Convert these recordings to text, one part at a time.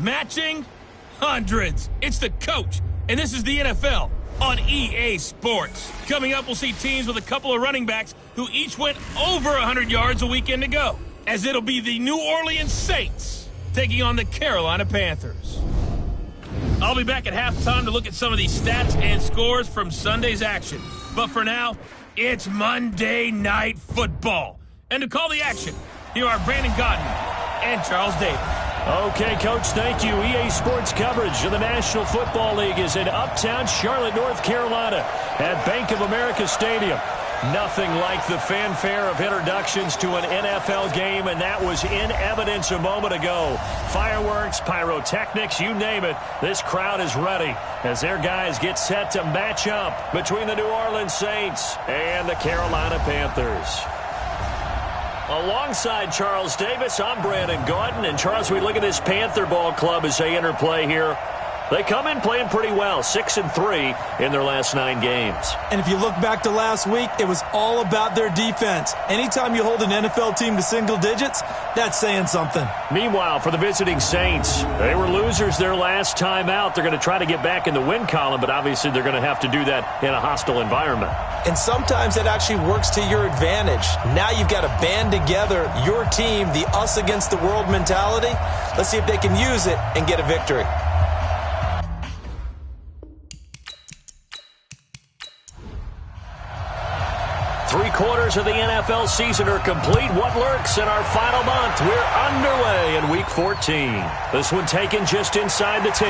Matching hundreds. It's the coach, and this is the NFL on EA Sports. Coming up, we'll see teams with a couple of running backs who each went over 100 yards a weekend ago, as it'll be the New Orleans Saints taking on the Carolina Panthers. I'll be back at halftime to look at some of these stats and scores from Sunday's action. But for now, it's Monday Night Football. And to call the action, here are Brandon Godden and Charles Davis. Okay, Coach, thank you. EA Sports coverage of the National Football League is in uptown Charlotte, North Carolina at Bank of America Stadium. Nothing like the fanfare of introductions to an NFL game, and that was in evidence a moment ago. Fireworks, pyrotechnics, you name it. This crowd is ready as their guys get set to match up between the New Orleans Saints and the Carolina Panthers. Alongside Charles Davis, I'm Brandon Gaudin. And Charles, we look at this Panther ball club as they interplay here. They come in playing pretty well, 6-3 in their last 9 games. And if you look back to last week, it was all about their defense. Anytime you hold an NFL team to single digits, that's saying something. Meanwhile, for the visiting Saints, they were losers their last time out. They're going to try to get back in the win column, but obviously they're going to have to do that in a hostile environment. And sometimes that actually works to your advantage. Now you've got to band together your team, the us against the world mentality. Let's see if they can use it and get a victory. Three-quarters of the NFL season are complete. What lurks in our final month? We're underway in Week 14. This one taken just inside the 10.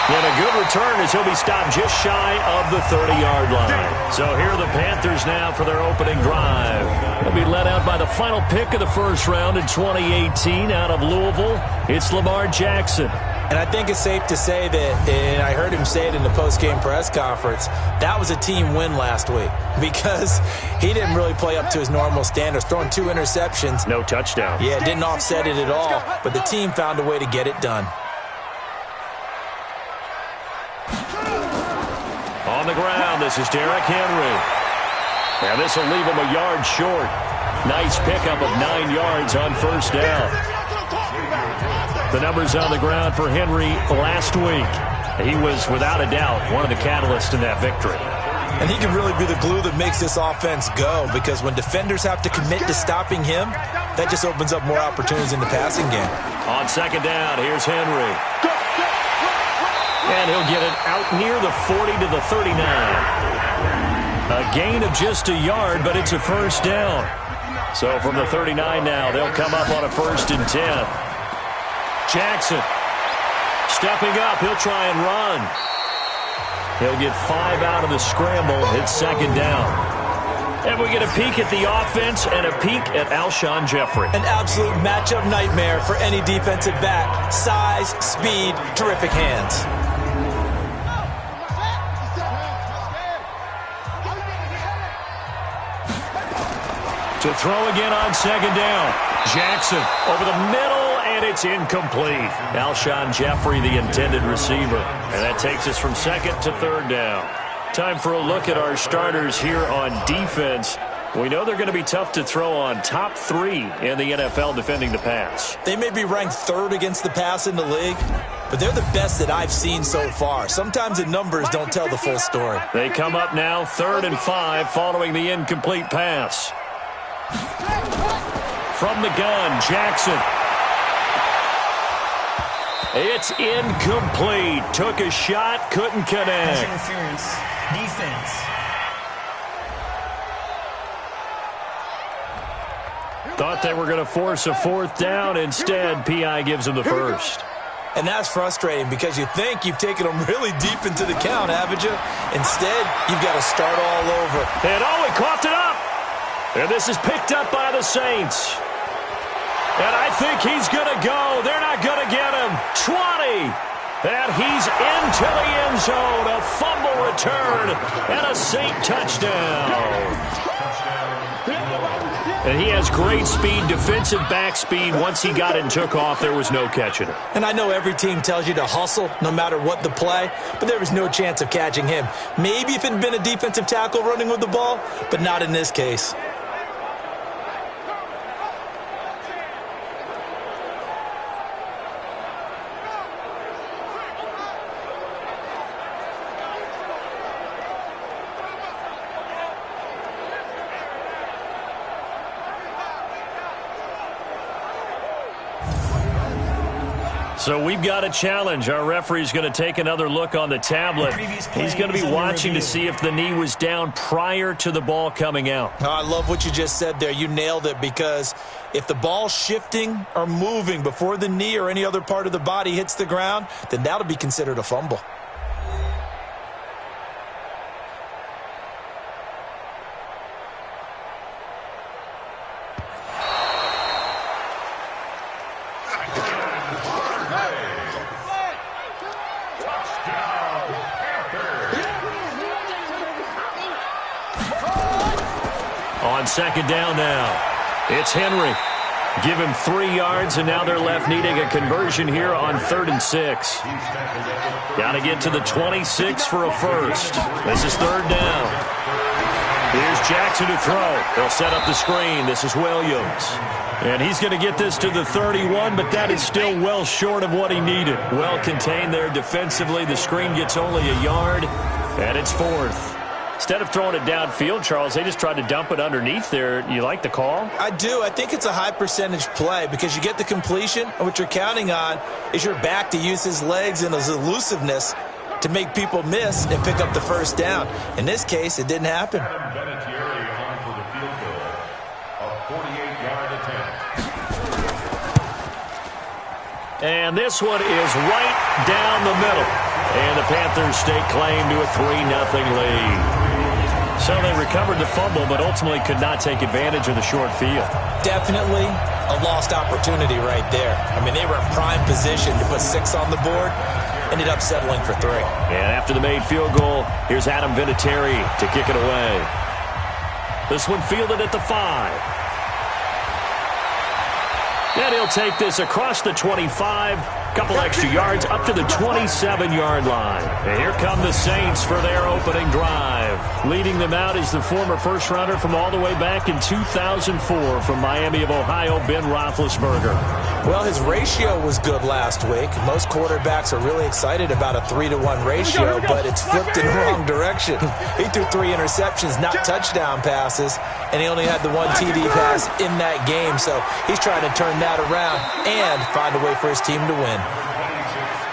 And a good return as he'll be stopped just shy of the 30-yard line. So here are the Panthers now for their opening drive. They'll be led out by the final pick of the first round in 2018 out of Louisville. It's Lamar Jackson. And I think it's safe to say that, and I heard him say it in the post-game press conference, that was a team win last week because he didn't really play up to his normal standards, throwing 2 interceptions. No touchdown. Yeah, didn't offset it at all, but the team found a way to get it done. On the ground, this is Derrick Henry. And this will leave him a yard short. Nice pickup of 9 yards on first down. The numbers on the ground for Henry last week. He was, without a doubt, one of the catalysts in that victory. And he can really be the glue that makes this offense go, because when defenders have to commit to stopping him, that just opens up more opportunities in the passing game. On second down, here's Henry. And he'll get it out near the 40 to the 39. A gain of just a yard, but it's a first down. So from the 39 now, they'll come up on a 1st and 10. Jackson stepping up. He'll try and run. He'll get 5 out of the scramble. It's second down. And we get a peek at the offense and a peek at Alshon Jeffrey. An absolute matchup nightmare for any defensive back. Size, speed, terrific hands. To throw again on second down. Jackson over the middle, and it's incomplete. Alshon Jeffrey, the intended receiver. And that takes us from second to third down. Time for a look at our starters here on defense. We know they're going to be tough to throw on. Top 3 in the NFL defending the pass. They may be ranked 3rd against the pass in the league, but they're the best that I've seen so far. Sometimes the numbers don't tell the full story. They come up now 3rd and 5 following the incomplete pass. From the gun, Jackson. It's incomplete. Took a shot, couldn't connect. Interference. Defense. Thought they were going to force a 4th down. Instead, P.I. gives them the first. And that's frustrating because you think you've taken them really deep into the count, haven't you? Instead, you've got to start all over. And he coughed it up. And this is picked up by the Saints. And I think he's going to go. They're not going to get him. 20. And he's into the end zone. A fumble return and a Saint touchdown. And he has great speed, defensive back speed. Once he got it and took off, there was no catching it. And I know every team tells you to hustle no matter what the play, but there was no chance of catching him. Maybe if it had been a defensive tackle running with the ball, but not in this case. So we've got a challenge. Our referee's going to take another look on the tablet. He's going to be watching to see if the knee was down prior to the ball coming out. Oh, I love what you just said there. You nailed it, because if the ball's shifting or moving before the knee or any other part of the body hits the ground, then that'll be considered a fumble. On second down now, it's Henry. Give him 3 yards, and now they're left needing a conversion here on 3rd and 6. Got to get to the 26 for a first. This is 3rd down. Here's Jackson to throw. They'll set up the screen. This is Williams. And he's going to get this to the 31, but that is still well short of what he needed. Well contained there defensively. The screen gets only a yard, and it's 4th. Instead of throwing it downfield, Charles, they just tried to dump it underneath there. You like the call? I do. I think it's a high percentage play, because you get the completion, and what you're counting on is your back to use his legs and his elusiveness to make people miss and pick up the first down. In this case, it didn't happen. And this one is right down the middle. And the Panthers stake claim to a 3-0 lead. So they recovered the fumble, but ultimately could not take advantage of the short field. Definitely a lost opportunity right there. I mean, they were in prime position to put 6 on the board. Ended up settling for 3. And after the made field goal, here's Adam Vinatieri to kick it away. This one fielded at the 5. And he'll take this across the 25. Couple extra yards up to the 27-yard line. And here come the Saints for their opening drive. Leading them out is the former first-rounder from all the way back in 2004 from Miami of Ohio, Ben Roethlisberger. Well, his ratio was good last week. Most quarterbacks are really excited about a 3-to-1 ratio, but it's flipped in the wrong direction. He threw 3 interceptions, not touchdown passes, and he only had the 1 TD pass in that game. So he's trying to turn that around and find a way for his team to win.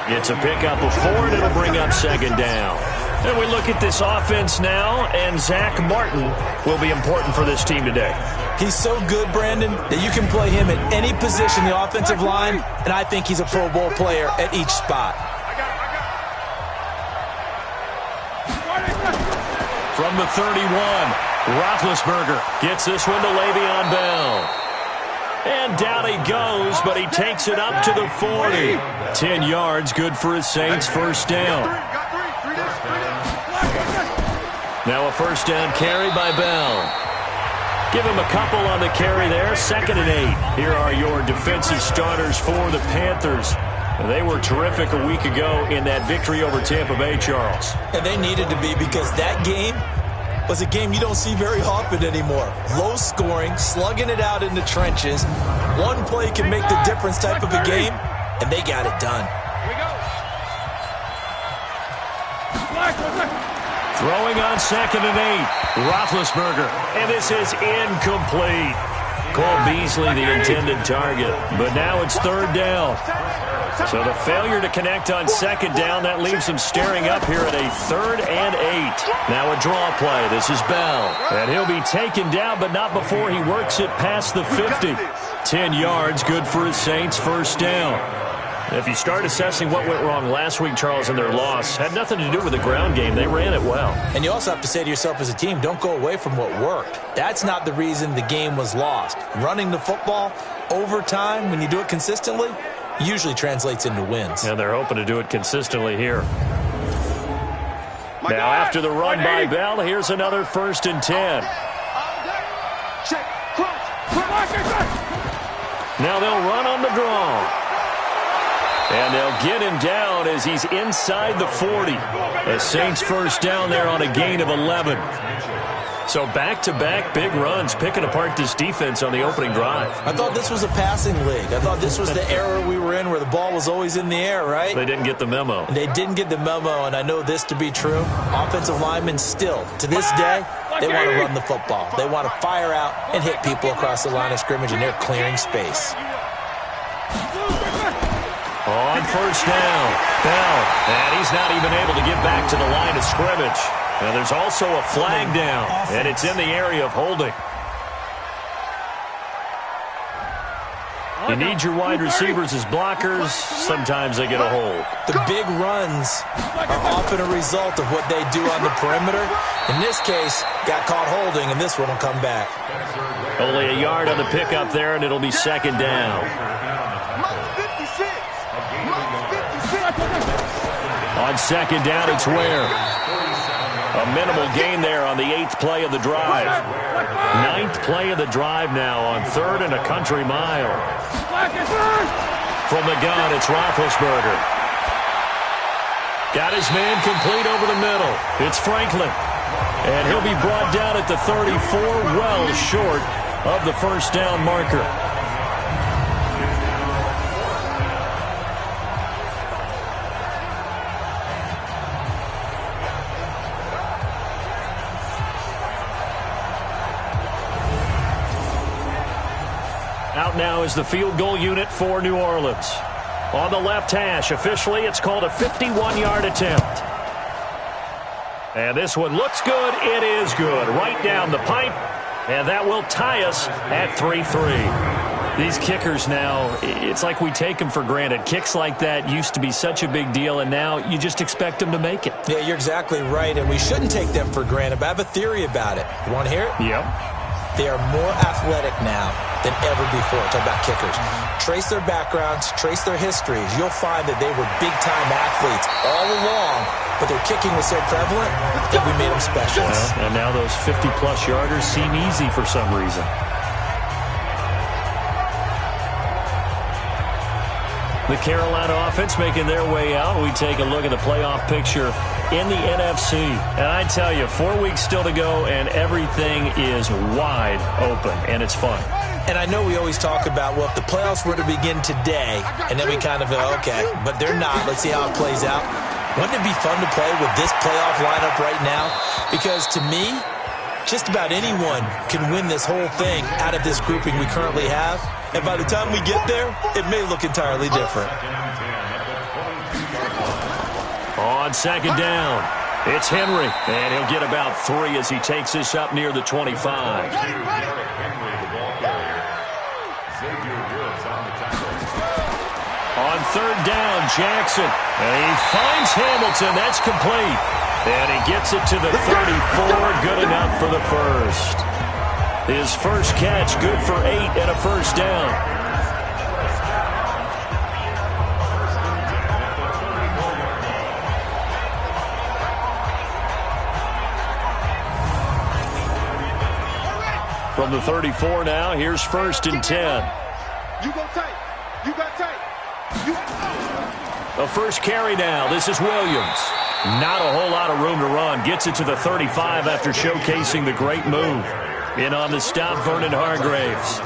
It's a pickup of 4, and it'll bring up second down. And we look at this offense now, and Zach Martin will be important for this team today. He's so good, Brandon, that you can play him at any position in the offensive line, and I think he's a Pro Bowl player at each spot. From the 31, Roethlisberger gets this one to Le'Veon Bell. And down he goes, but he takes it up to the 40. 10 yards, good for his Saints, first down. Now a first down carry by Bell. Give him a couple on the carry there, 2nd and 8. Here are your defensive starters for the Panthers. They were terrific a week ago in that victory over Tampa Bay, Charles. And they needed to be, because that game was a game you don't see very often anymore. Low scoring, slugging it out in the trenches. One play can make the difference type of a game, and they got it done. Throwing on 2nd and 8, Roethlisberger, and this is incomplete. Cole Beasley, the intended target, but now it's 3rd down. So the failure to connect on 2nd down, that leaves him staring up here at a 3rd and 8. Now a draw play. This is Bell, and he'll be taken down, but not before he works it past the 50. 10 yards, good for his Saints, first down. If you start assessing what went wrong last week, Charles, in their loss, had nothing to do with the ground game. They ran it well. And you also have to say to yourself as a team, don't go away from what worked. That's not the reason the game was lost. Running the football over time, when you do it consistently, usually translates into wins. And they're hoping to do it consistently here. Now after the run by Bell, here's another 1st and 10. Now they'll run on the draw. And they'll get him down as he's inside the 40. A Saints first down there on a gain of 11. So back-to-back big runs, picking apart this defense on the opening drive. I thought this was a passing league. I thought this was the era we were in where the ball was always in the air, right? They didn't get the memo. They didn't get the memo, and I know this to be true. Offensive linemen still, to this day, they want to run the football. They want to fire out and hit people across the line of scrimmage, and they're clearing space. On On first down, Bell. And he's not even able to get back to the line of scrimmage. And there's also a flag down, and it's in the area of holding. You need your wide receivers as blockers. Sometimes they get a hold. The big runs are often a result of what they do on the perimeter. In this case, got caught holding, and this one will come back. Only a yard on the pickup there, and it'll be second down. On second down, it's Ware. A minimal gain there on the 8th play of the drive. 9th play of the drive now on 3rd and a country mile. From the gun, it's Roethlisberger. Got his man complete over the middle. It's Franklin. And he'll be brought down at the 34, well short of the first down marker. Out now is the field goal unit for New Orleans. On the left hash, officially, it's called a 51-yard attempt. And this one looks good. It is good. Right down the pipe. And that will tie us at 3-3. These kickers now, it's like we take them for granted. Kicks like that used to be such a big deal, and now you just expect them to make it. Yeah, you're exactly right, and we shouldn't take them for granted. But I have a theory about it. You want to hear it? Yep. They are more athletic now than ever before. Talk about kickers. Trace their backgrounds, trace their histories. You'll find that they were big-time athletes all along, but their kicking was so prevalent that we made them specialists. And now those 50-plus yarders seem easy for some reason. The Carolina offense making their way out. We take a look at the playoff picture in the NFC. And I tell you, 4 weeks still to go, and everything is wide open, and it's fun. And I know we always talk about, well, if the playoffs were to begin today, and then we kind of go, okay, but they're not. Let's see how it plays out. Wouldn't it be fun to play with this playoff lineup right now? Because to me, just about anyone can win this whole thing out of this grouping we currently have. And by the time we get there, it may look entirely different. On second down, it's Henry. And he'll get about 3 as he takes this up near the 25. On third down, Jackson. And he finds Hamilton. That's complete. And he gets it to the 34. Good enough for the first. His first catch, good for 8 and a first down. From the 34 now, here's first and 10. You go tight. You got tight. A first carry now. This is Williams. Not a whole lot of room to run. Gets it to the 35 after showcasing the great move. In on the stop, Vernon Hargraves.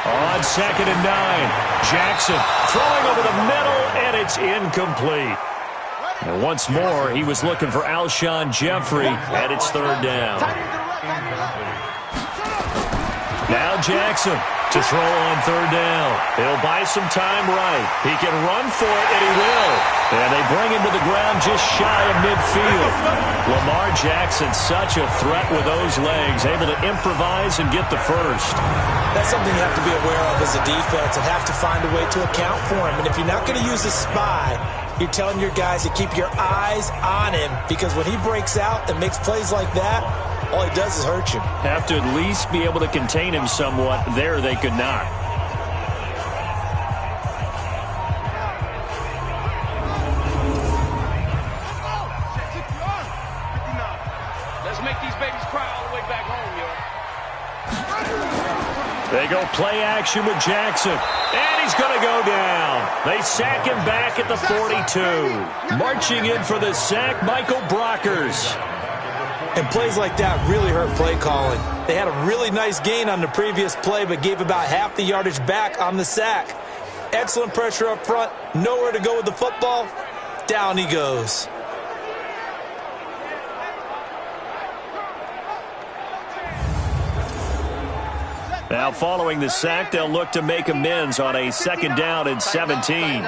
On second and 9, Jackson throwing over the middle, and it's incomplete. And once more, he was looking for Alshon Jeffrey, and it's third down. Now Jackson to throw on third down. He'll buy some time right. He can run for it, and he will. And they bring him to the ground just shy of midfield. Lamar Jackson, such a threat with those legs, able to improvise and get the first. That's something you have to be aware of as a defense and have to find a way to account for him. And if you're not going to use a spy, you're telling your guys to keep your eyes on him, because when he breaks out and makes plays like that, all he does is hurt you. Have to at least be able to contain him somewhat. There they could not. Let's make these babies cry all the way back home, yo. They go play action with Jackson. And he's going to go down. They sack him back at the 42. Marching in for the sack, Michael Brockers. And plays like that really hurt play calling. They had a really nice gain on the previous play, but gave about half the yardage back on the sack. Excellent pressure up front. Nowhere to go with the football. Down he goes. Now following the sack, they'll look to make amends on a 2nd down and 17.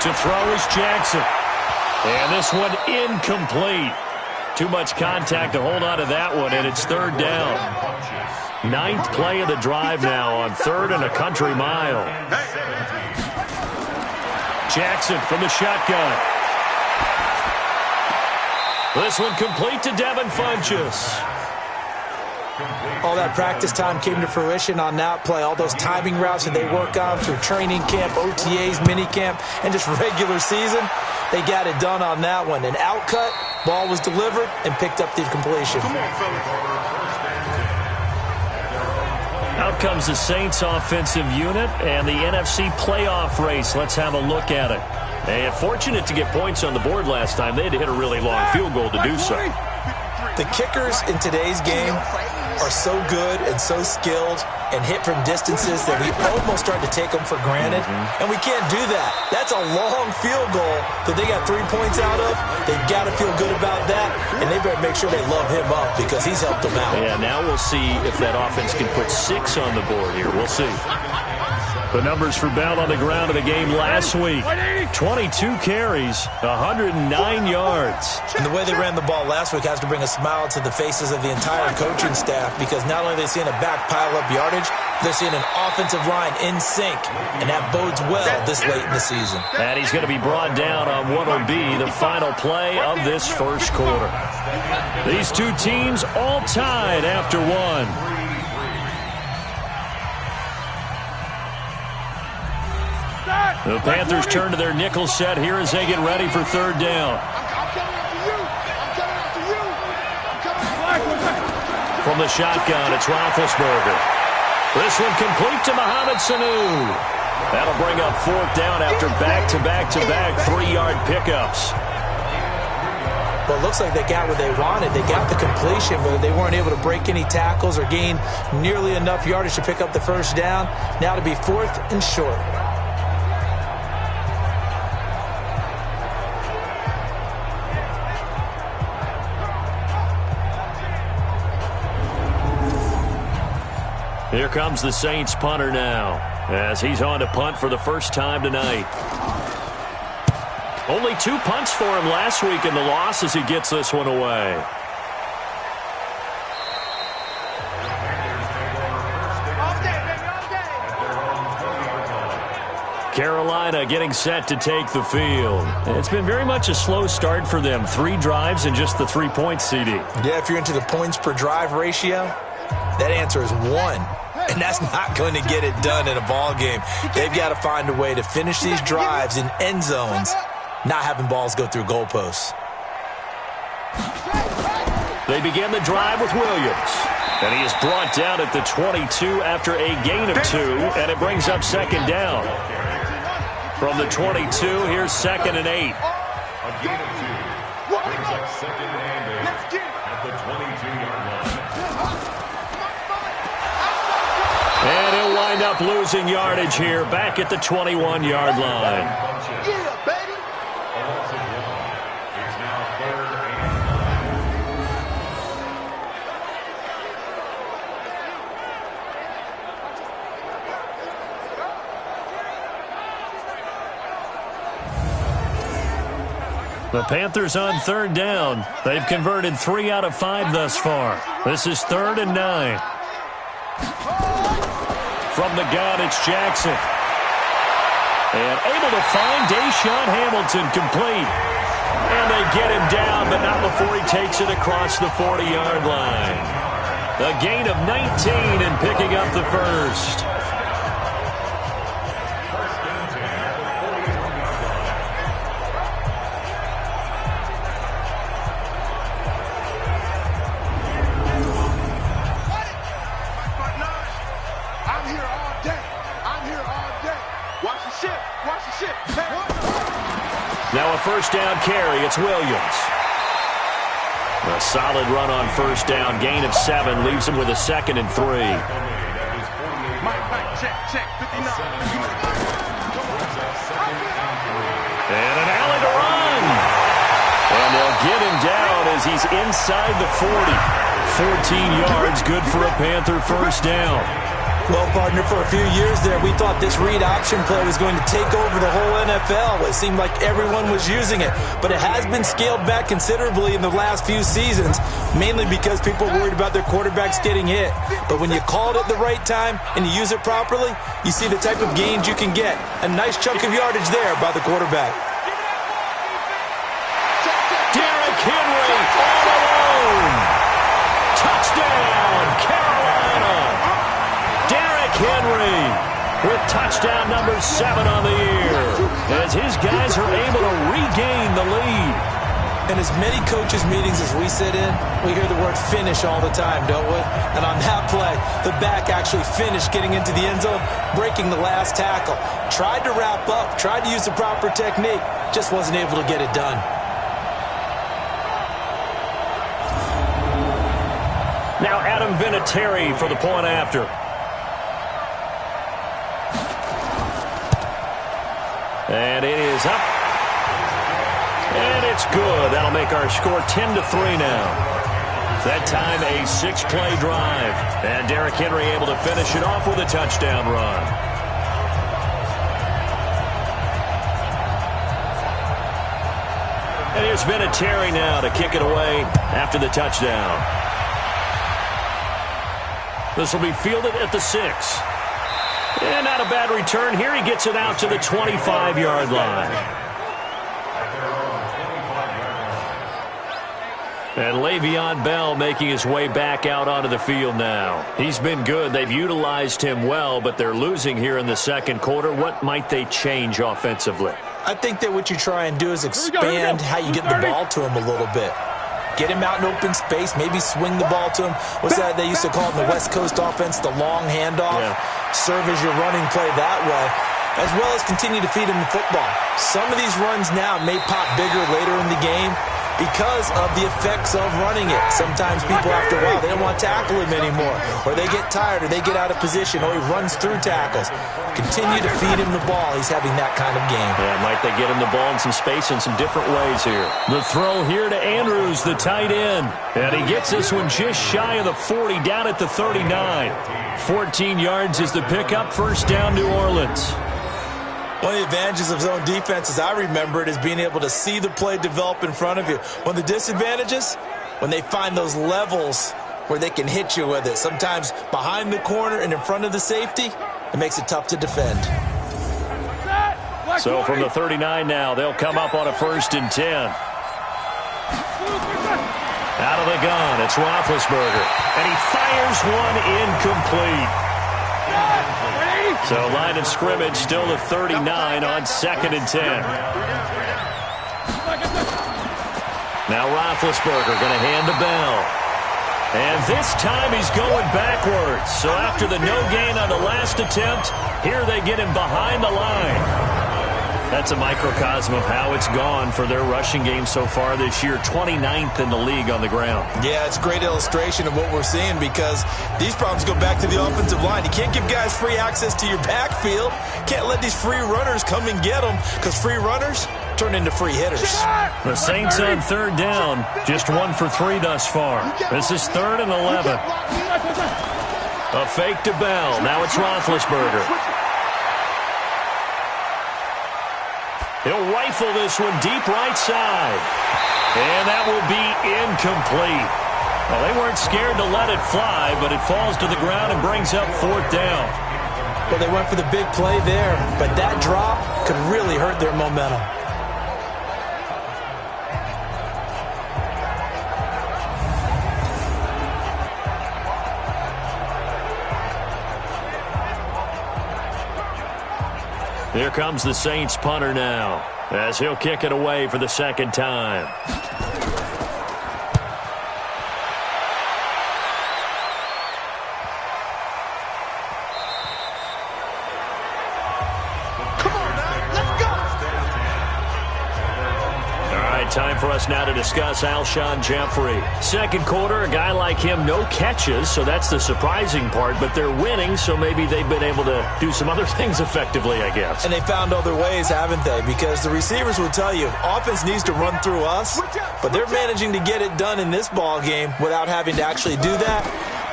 To throw is Jackson. And this one incomplete. Too much contact to hold on to that one, and it's 3rd down. 9th play of the drive now on 3rd and a country mile. Jackson from the shotgun. This one complete to Devin Funchess. All that practice time came to fruition on that play. All those timing routes that they work on through training camp, OTAs, minicamp, and just regular season, they got it done on that one. An outcut, ball was delivered, and picked up the completion. Out comes the Saints offensive unit and the NFC playoff race. Let's have a look at it. And fortunate to get points on the board last time. They had to hit a really long field goal to do so. The kickers in today's game are so good and so skilled and hit from distances that we almost start to take them for granted. And we can't do that. That's a long field goal that they got 3 points out of. They've got to feel good about that, and they better make sure they love him up because he's helped them out. Yeah, now we'll see if that offense can put 6 on the board here. We'll see. The numbers for Bell on the ground of the game last week. 22 carries, 109 yards. And the way they ran the ball last week has to bring a smile to the faces of the entire coaching staff because not only are they seeing a back pile up yardage, they're seeing an offensive line in sync, and that bodes well this late in the season. And he's going to be brought down on what will be the final play of this first quarter. These two teams all tied after one. The Panthers turn to their nickel set here as they get ready for 3rd down. From the shotgun, it's Roethlisberger. This one complete to Mohamed Sanu. That'll bring up 4th down after back-to-back-to-back 3-yard pickups. Well, it looks like they got what they wanted. They got the completion, but they weren't able to break any tackles or gain nearly enough yardage to pick up the 1st down. Now to be 4th and short. Here comes the Saints punter now as he's on to punt for the first time tonight. Only 2 punts for him last week in the loss as he gets this one away. Carolina getting set to take the field. It's been very much a slow start for them. 3 drives and just the 3-point CD. Yeah, if you're into the points per drive ratio, that answer is 1. And that's not going to get it done in a ball game. They've got to find a way to finish these drives in end zones, not having balls go through goalposts. They begin the drive with Williams. And he is brought down at the 22 after a gain of 2, and it brings up 2nd down. From the 22, here's 2nd and 8. A gain of 2 brings up 2nd and 8 at the 22-yard line. And he'll wind up losing yardage here back at the 21-yard line. Yeah, baby. It's now 3rd and The Panthers on 3rd down. They've converted 3 out of 5 thus far. This is 3rd and 9. From the gun, it's Jackson. And able to find Deshaun Hamilton complete. And they get him down, but not before he takes it across the 40-yard line. A gain of 19 and picking up the first. Now a 1st down carry, it's Williams. A solid run on 1st down, gain of 7, leaves him with a 2nd and 3. And an alley to run. And they'll get him down as he's inside the 40. 14 yards, good for a Panther first down. Well, partner, for a few years there, we thought this read option play was going to take over the whole NFL. It seemed like everyone was using it, but it has been scaled back considerably in the last few seasons, mainly because people are worried about their quarterbacks getting hit. But when you call it at the right time and you use it properly, you see the type of gains you can get. A nice chunk of yardage there by the quarterback. Derrick Henry all alone. Touchdown, Carolina. Derrick Henry with touchdown number 7 on the year as his guys are able to regain the lead. In as many coaches' meetings as we sit in, we hear the word finish all the time, don't we? And on that play, the back actually finished getting into the end zone, breaking the last tackle. Tried to wrap up, tried to use the proper technique, just wasn't able to get it done. Now Adam Vinatieri for the point after. And it is up. And it's good. That'll make our score 10-3 now. That time a 6-play drive. And Derrick Henry able to finish it off with a touchdown run. And here's Vinatieri now to kick it away after the touchdown. This will be fielded at the 6. And not a bad return here. He gets it out to the 25-yard line. And Le'Veon Bell making his way back out onto the field now. He's been good. They've utilized him well, but they're losing here in the second quarter. What might they change offensively? I think that what you try and do is expand how you get the ball to him a little bit. Get him out in open space, maybe swing the ball to him. What's that they used to call in the West Coast offense, the long handoff? Yeah. Serve as your running play that way, as well as continue to feed him the football. Some of these runs now may pop bigger later in the game because of the effects of running it. Sometimes people, after a while, they don't want to tackle him anymore, or they get tired, or they get out of position, or he runs through tackles. Continue to feed him the ball. He's having that kind of game. Yeah, might they get him the ball in some space in some different ways here. The throw here to Andrews, the tight end. And he gets this one just shy of the 40, down at the 39. 14 yards is the pickup, first down, New Orleans. One of the advantages of zone defense, as I remember it, is being able to see the play develop in front of you. One of the disadvantages, when they find those levels where they can hit you with it, sometimes behind the corner and in front of the safety, it makes it tough to defend. So from the 39 now, they'll come up on a 1st and 10. Out of the gun, it's Roethlisberger. And he fires one incomplete. So line of scrimmage still the 39 on 2nd and 10. Now Roethlisberger going to hand to Bell. And this time he's going backwards. So after the no gain on the last attempt, here they get him behind the line. That's a microcosm of how it's gone for their rushing game so far this year. 29th in the league on the ground. Yeah, it's a great illustration of what we're seeing because these problems go back to the offensive line. You can't give guys free access to your backfield. Can't let these free runners come and get them because free runners turn into free hitters. The Saints on 3rd down, just 1 for 3 thus far. This is 3rd and 11. A fake to Bell. Now it's Roethlisberger. He'll rifle this one deep right side. And that will be incomplete. Well, they weren't scared to let it fly, but it falls to the ground and brings up 4th down. Well, they went for the big play there, but that drop could really hurt their momentum. Here comes the Saints punter now, as he'll kick it away for the 2nd time. time for us now to discuss Alshon Jeffrey. Second quarter, a guy like him, no catches, so that's the surprising part. But they're winning, so maybe they've been able to do some other things effectively, I guess. And they found other ways, haven't they? Because the receivers will tell you, offense needs to run through us, but they're managing to get it done in this ball game without having to actually do that.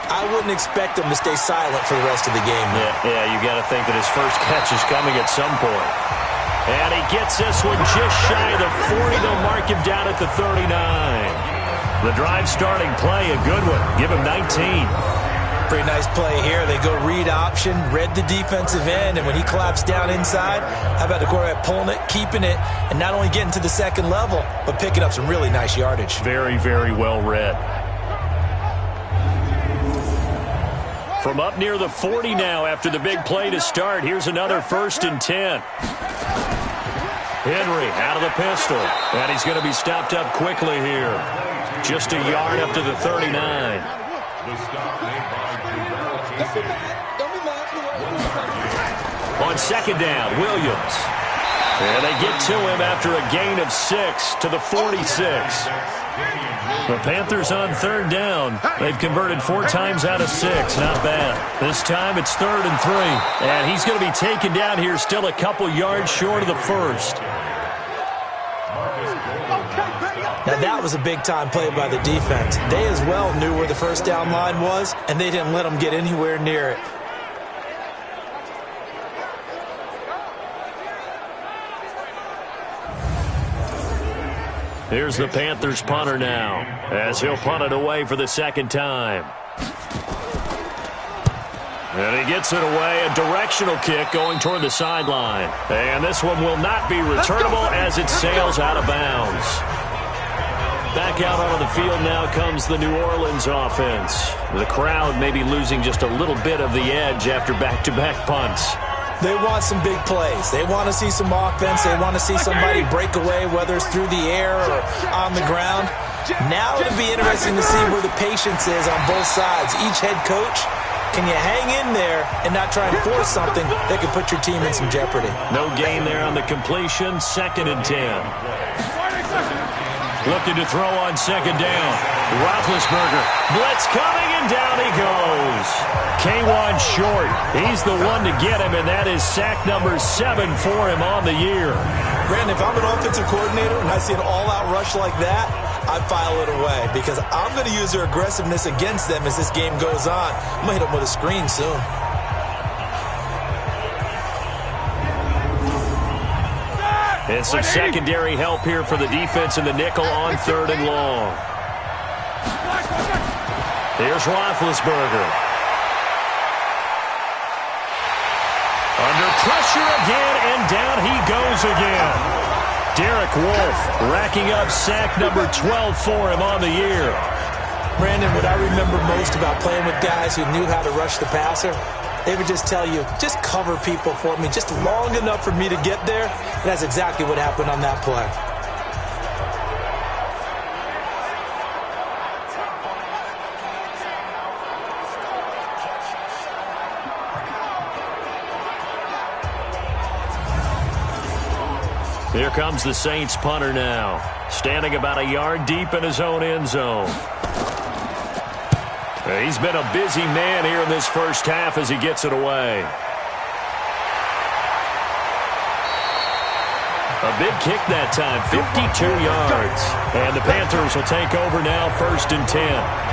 I wouldn't expect them to stay silent for the rest of the game. Yeah, you got to think that his first catch is coming at some point. And he gets this one just shy of the 40. They'll mark him down at the 39. The drive starting play, a good one. Give him 19. Pretty nice play here. They go read option, read the defensive end, and when he collapsed down inside, how about the quarterback pulling it, keeping it, and not only getting to the second level, but picking up some really nice yardage. Very, very well read. From up near the 40 now after the big play to start. Here's another 1st and 10. Henry out of the pistol. And he's going to be stopped up quickly here. Just a yard up to the 39. The stop made by On second down, Williams. And they get to him after a gain of 6 to the 46. The Panthers on 3rd down. They've converted 4 times out of 6. Not bad. This time it's 3rd and 3. And he's going to be taken down here still a couple yards short of the first. Now that was a big-time play by the defense. They as well knew where the first down line was, and they didn't let them get anywhere near it. Here's the Panthers punter now, as he'll punt it away for the second time. And he gets it away, a directional kick going toward the sideline. And this one will not be returnable as it sails out of bounds. Back out onto the field now comes the New Orleans offense. The crowd may be losing just a little bit of the edge after back-to-back punts. They want some big plays. They want to see some offense. They want to see somebody break away, whether it's through the air or on the ground. Now it'll be interesting to see where the patience is on both sides. Each head coach, can you hang in there and not try and force something that could put your team in some jeopardy? No gain there on the completion. 2nd and 10. Looking to throw on second down. Roethlisberger. Blitz coming, and down he goes. K1 short. He's the one to get him, and that is sack number 7 for him on the year. Brandon, if I'm an offensive coordinator and I see an all-out rush like that, I file it away because I'm going to use their aggressiveness against them as this game goes on. I'm going to hit them with a screen soon. And some secondary help here for the defense in the nickel on 3rd and long. Here's Roethlisberger. Under pressure again, and down he goes again. Derek Wolfe racking up sack number 12 for him on the year. Brandon, what I remember most about playing with guys who knew how to rush the passer, they would just tell you, just cover people for me, just long enough for me to get there. And that's exactly what happened on that play. Here comes the Saints punter now, standing about a yard deep in his own end zone. He's been a busy man here in this first half as he gets it away. A big kick that time, 52 yards. And the Panthers will take over now, 1st and 10.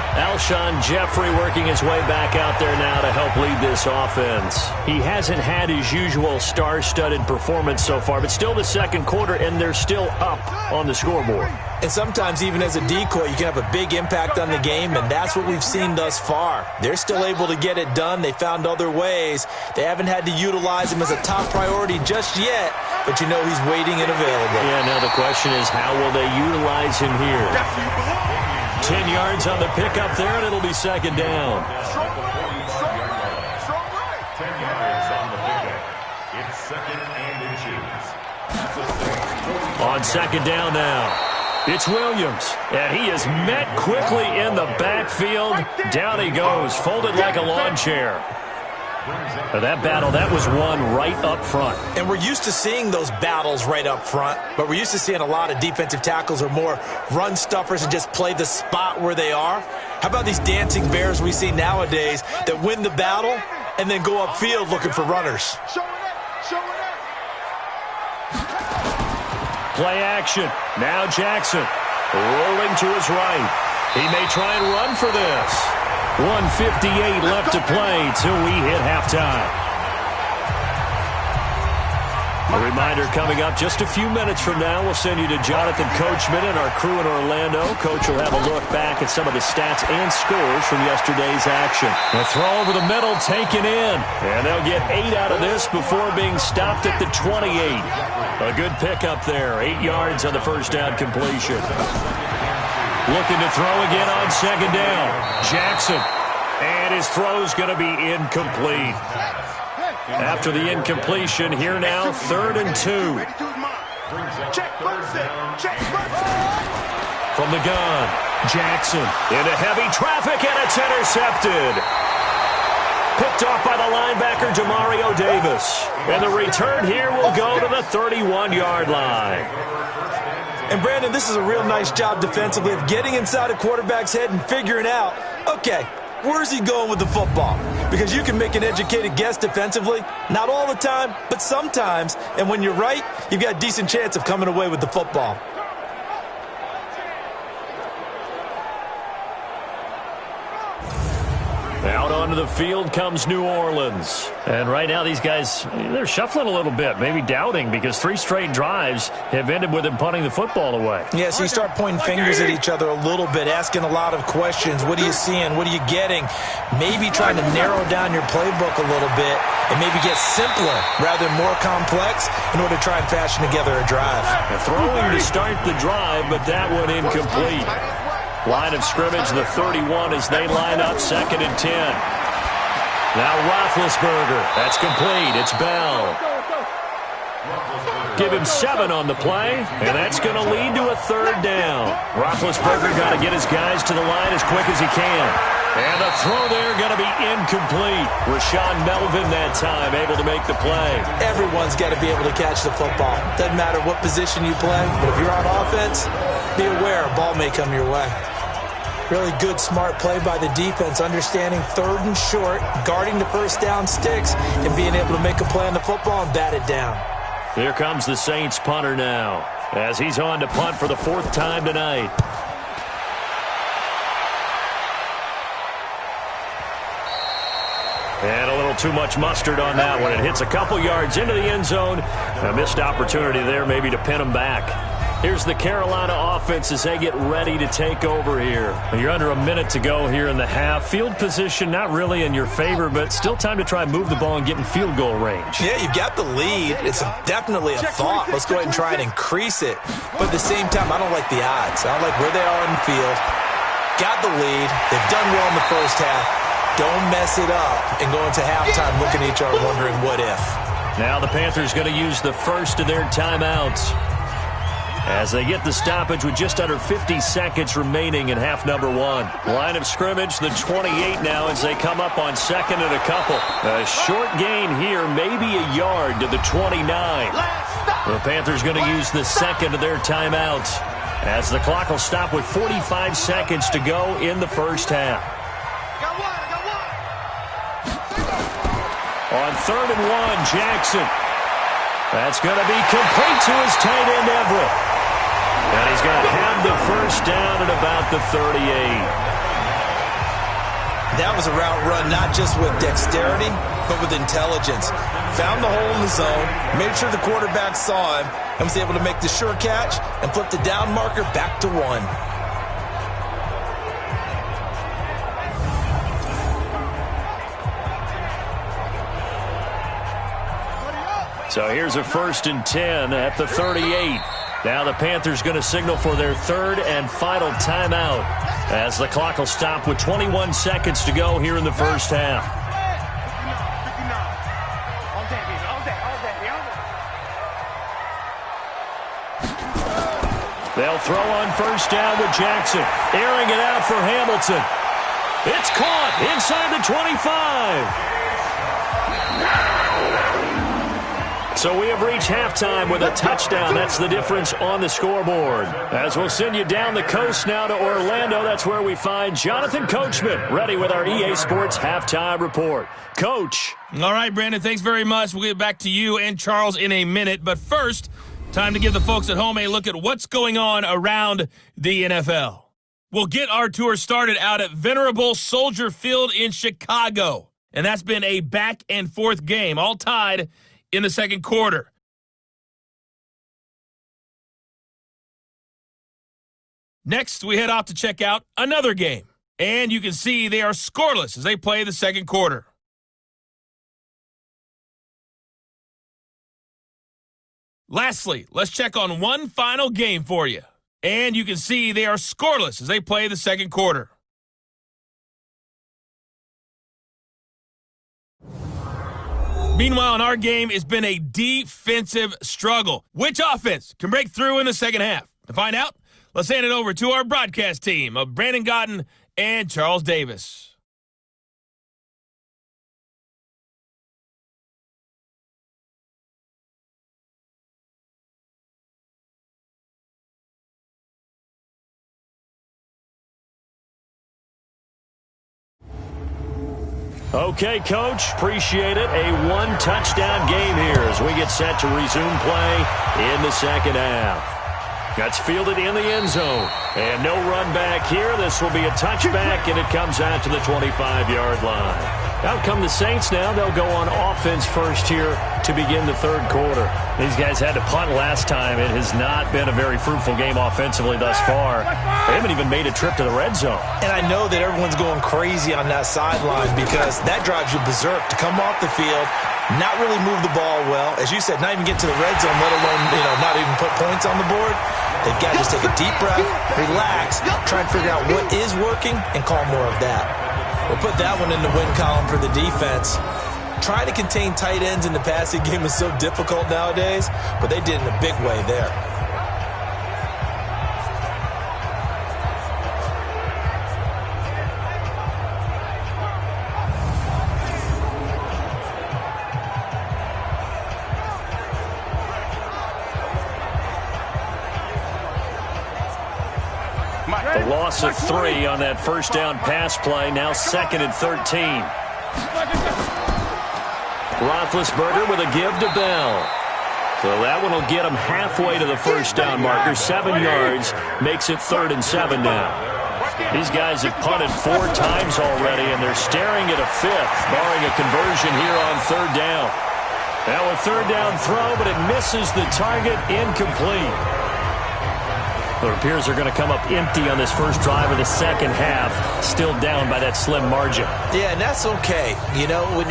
Alshon Jeffrey working his way back out there now to help lead this offense. He hasn't had his usual star-studded performance so far, but still the second quarter, and they're still up on the scoreboard. And sometimes even as a decoy, you can have a big impact on the game, and that's what we've seen thus far. They're still able to get it done. They found other ways. They haven't had to utilize him as a top priority just yet, but you know he's waiting and available. Yeah, now the question is, how will they utilize him here? 10 yards on the pickup there, and it'll be second down. 10 yards on the pickup. It's 2nd and inches. On second down now, it's Williams, and he is met quickly in the backfield. Down he goes, folded like a lawn chair. That battle, that was won right up front. And we're used to seeing those battles right up front, but we're used to seeing a lot of defensive tackles or more run stuffers and just play the spot where they are. How about these dancing bears we see nowadays that win the battle and then go upfield looking for runners? Play action. Now Jackson rolling to his right. He may try and run for this. 1:58 left to play till we hit halftime. A reminder coming up just a few minutes from now. We'll send you to Jonathan Coachman and our crew in Orlando. Coach will have a look back at some of the stats and scores from yesterday's action. The throw over the middle taken in. And they'll get 8 out of this before being stopped at the 28. A good pickup there. 8 yards on the first down completion. Looking to throw again on second down. Jackson. And his throw's going to be incomplete. After the incompletion, here now, 3rd and 2. From the gun, Jackson into heavy traffic, and it's intercepted. Picked off by the linebacker, Demario Davis. And the return here will go to the 31-yard line. And, Brandon, this is a real nice job defensively of getting inside a quarterback's head and figuring out, okay, where's he going with the football? Because you can make an educated guess defensively. Not all the time, but sometimes. And when you're right, you've got a decent chance of coming away with the football. Out onto the field comes New Orleans. And right now these guys, they're shuffling a little bit, maybe doubting, because 3 straight drives have ended with them punting the football away. Yeah, so you start pointing fingers at each other a little bit, asking a lot of questions. What are you seeing? What are you getting? Maybe trying to narrow down your playbook a little bit and maybe get simpler rather than more complex in order to try and fashion together a drive. Throwing to start the drive, but that one incomplete. Line of scrimmage, the 31 as they line up, 2nd and 10. Now Roethlisberger. That's complete. It's Bell. Give him 7 on the play, and that's going to lead to a 3rd down. Roethlisberger got to get his guys to the line as quick as he can. And the throw there going to be incomplete. Rashawn Melvin that time able to make the play. Everyone's got to be able to catch the football. Doesn't matter what position you play, but if you're on offense, be aware a ball may come your way. Really good, smart play by the defense, understanding 3rd and short, guarding the first down sticks, and being able to make a play on the football and bat it down. Here comes the Saints punter now, as he's on to punt for the 4th time tonight. And a little too much mustard on that one. It hits a couple yards into the end zone. A missed opportunity there maybe to pin him back. Here's the Carolina offense as they get ready to take over here. You're under a minute to go here in the half. Field position not really in your favor, but still time to try and move the ball and get in field goal range. Yeah, you've got the lead. It's definitely a thought. Let's go ahead and try and increase it. But at the same time, I don't like the odds. I don't like where they are in the field. Got the lead. They've done well in the first half. Don't mess it up and go into halftime looking at each other wondering what if. Now the Panthers going to use the first of their timeouts as they get the stoppage with just under 50 seconds remaining in half number 1. Line of scrimmage, the 28 now as they come up on 2nd and a couple. A short gain here, maybe a yard to the 29. The Panthers going to use the 2nd of their timeouts as the clock will stop with 45 seconds to go in the first half. On 3rd and 1, Jackson. That's going to be complete to his tight end, Everett. And he's going to have the first down at about the 38. That was a route run not just with dexterity, but with intelligence. Found the hole in the zone, made sure the quarterback saw him, and was able to make the sure catch and flip the down marker back to 1. So here's a 1st and 10 at the 38. Now the Panthers going to signal for their 3rd and final timeout as the clock will stop with 21 seconds to go here in the first half. They'll throw on 1st down with Jackson. Airing it out for Hamilton. It's caught inside the 25. So we have reached halftime with a touchdown. That's the difference on the scoreboard. As we'll send you down the coast now to Orlando, that's where we find Jonathan Coachman ready with our EA Sports Halftime Report. Coach. All right, Brandon, thanks very much. We'll get back to you and Charles in a minute. But first, time to give the folks at home a look at what's going on around the NFL. We'll get our tour started out at Venerable Soldier Field in Chicago. And that's been a back-and-forth game, all tied in the second quarter. Next, we head off to check out another game. And you can see they are scoreless as they play the second quarter. Lastly, let's check on one final game for you. And you can see they are scoreless as they play the second quarter. Meanwhile, in our game, it's been a defensive struggle. Which offense can break through in the second half? To find out, let's hand it over to our broadcast team of Brandon Gotten and Charles Davis. Okay, Coach, appreciate it. A one-touchdown game here as we get set to resume play in the second half. That's fielded in the end zone. And no run back here. This will be a touchback, and it comes out to the 25-yard line. Out come the Saints now. They'll go on offense first here to begin the third quarter. These guys had to punt last time. It has not been a very fruitful game offensively thus far. They haven't even made a trip to the red zone. And I know that everyone's going crazy on that sideline because that drives you berserk to come off the field, not really move the ball well. As you said, not even get to the red zone, let alone, not even put points on the board. They've got to just take a deep breath, relax, try and figure out what is working, and call more of that. We'll put that one in the win column for the defense. Trying to contain tight ends in the passing game is so difficult nowadays, but they did in a big way there. The loss of 3 on that first down pass play, now 2nd and 13. Roethlisberger with a give to Bell. So that one will get him halfway to the first down marker. 7 yards makes it 3rd and 7 now. These guys have punted 4 times already, and they're staring at a 5th, barring a conversion here on 3rd down. Now a 3rd down throw, but it misses the target, incomplete. It appears they're going to come up empty on this first drive of the second half, still down by that slim margin. Yeah, and that's okay.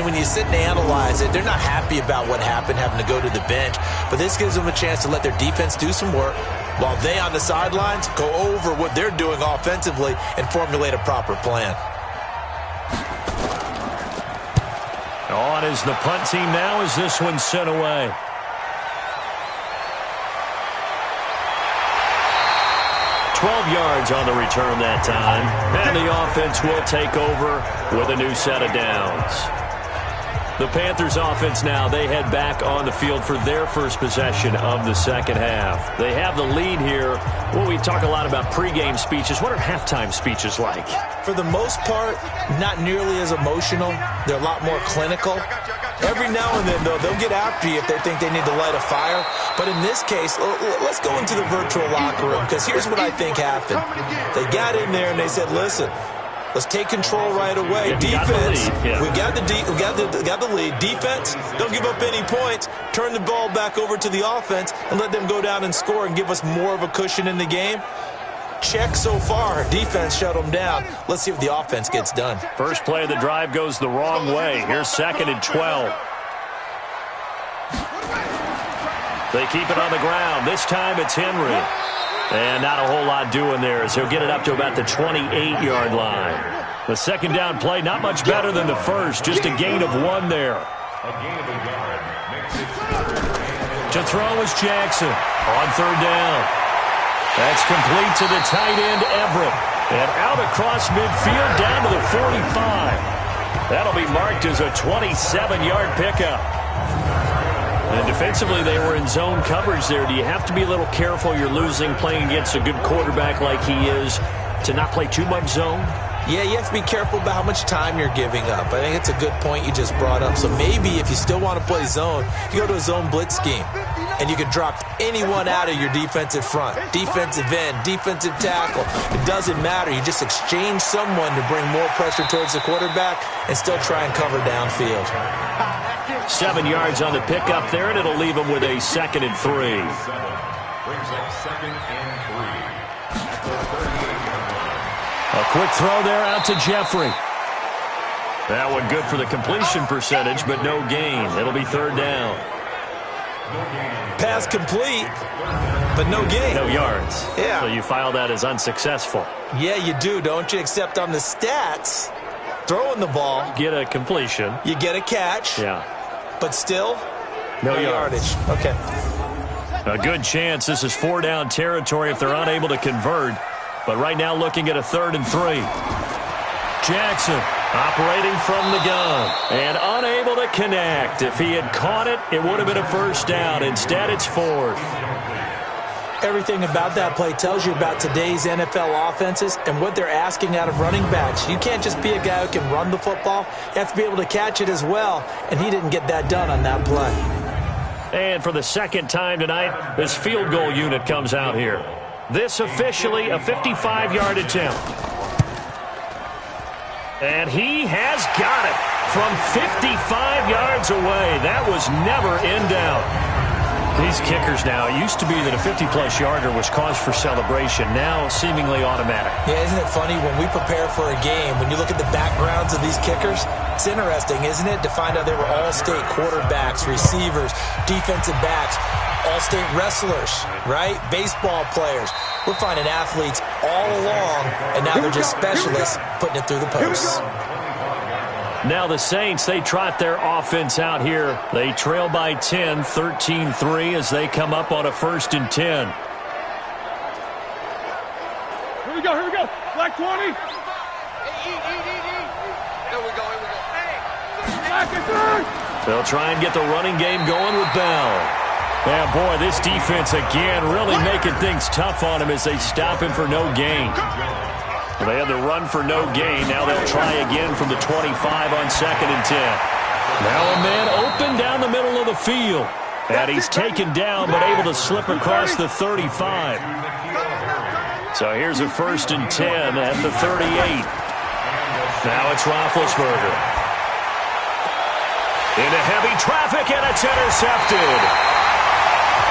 When you sit and analyze it, they're not happy about what happened, having to go to the bench. But this gives them a chance to let their defense do some work while they on the sidelines go over what they're doing offensively and formulate a proper plan. On is the punt team now as this one's sent away. Yards on the return that time. And the offense will take over with a new set of downs. The Panthers offense now, they head back on the field for their first possession of the second half. They have the lead here. Well, we talk a lot about pregame speeches. What are halftime speeches like? For the most part, not nearly as emotional. They're a lot more clinical. Every now and then, though, they'll get after you if they think they need to light a fire. But in this case, let's go into the virtual locker room, because here's what I think happened. They got in there and they said, listen, let's take control right away. Defense, we got the lead. Defense, don't give up any points. Turn the ball back over to the offense and let them go down and score and give us more of a cushion in the game. Check so far. Defense shut them down. Let's see if the offense gets done. First play of the drive goes the wrong way. Here's 2nd and 12. They keep it on the ground. This time it's Henry. And not a whole lot doing there as he'll get it up to about the 28-yard line. The second down play, not much better than the first. Just a gain of 1 there. A gain of a yard makes it To throw is Jackson on 3rd down. That's complete to the tight end, Everett. And out across midfield down to the 45. That'll be marked as a 27-yard pickup. And defensively, they were in zone coverage there. Do you have to be a little careful? You're losing playing against a good quarterback like he is to not play too much zone? Yeah, you have to be careful about how much time you're giving up. I think it's a good point you just brought up. So maybe if you still want to play zone, you go to a zone blitz scheme. And you can drop anyone out of your defensive front. Defensive end, defensive tackle. It doesn't matter. You just exchange someone to bring more pressure towards the quarterback and still try and cover downfield. 7 yards on the pickup there, and it'll leave them with a 2nd and 3. Brings up 2nd and 3. At the 38-yard line. A quick throw there out to Jeffrey. That one good for the completion percentage, but no gain. It'll be 3rd down. Pass complete, but no gain. No yards. Yeah. So you file that as unsuccessful. Yeah, you do, don't you? Except on the stats, throwing the ball. Get a completion. You get a catch. Yeah. But still, no yardage. Okay. A good chance this is 4-down territory if they're unable to convert. But right now looking at a 3rd and 3. Jackson operating from the gun and unable to connect. If he had caught it, it would have been a 1st down. Instead, it's 4th. Everything about that play tells you about today's NFL offenses and what they're asking out of running backs. You can't just be a guy who can run the football. You have to be able to catch it as well, and he didn't get that done on that play. And for the 2nd time tonight, this field goal unit comes out here. This officially a 55-yard attempt. And he has got it from 55 yards away. That was never in doubt. These kickers now, it used to be that a 50-plus yarder was cause for celebration. Now seemingly automatic. Yeah, isn't it funny when we prepare for a game, when you look at the backgrounds of these kickers, it's interesting, isn't it, to find out they were all-state quarterbacks, receivers, defensive backs, all-state wrestlers, right? Baseball players. We're finding athletes all along, and now they're just specialists putting it through the posts. Now the Saints, they trot their offense out here. They trail by 10, 13-3 as they come up on a 1st and 10. Here we go. Black 20. Here we go. Black is 3. They'll try and get the running game going with Bell. Yeah, boy, this defense again really making things tough on him as they stop him for no gain. Well, they had the run for no gain. Now they'll try again from the 25 on 2nd and 10. Now a man open down the middle of the field. And he's taken down but able to slip across the 35. So here's a 1st and 10 at the 38. Now it's Roethlisberger. Into heavy traffic, and it's intercepted.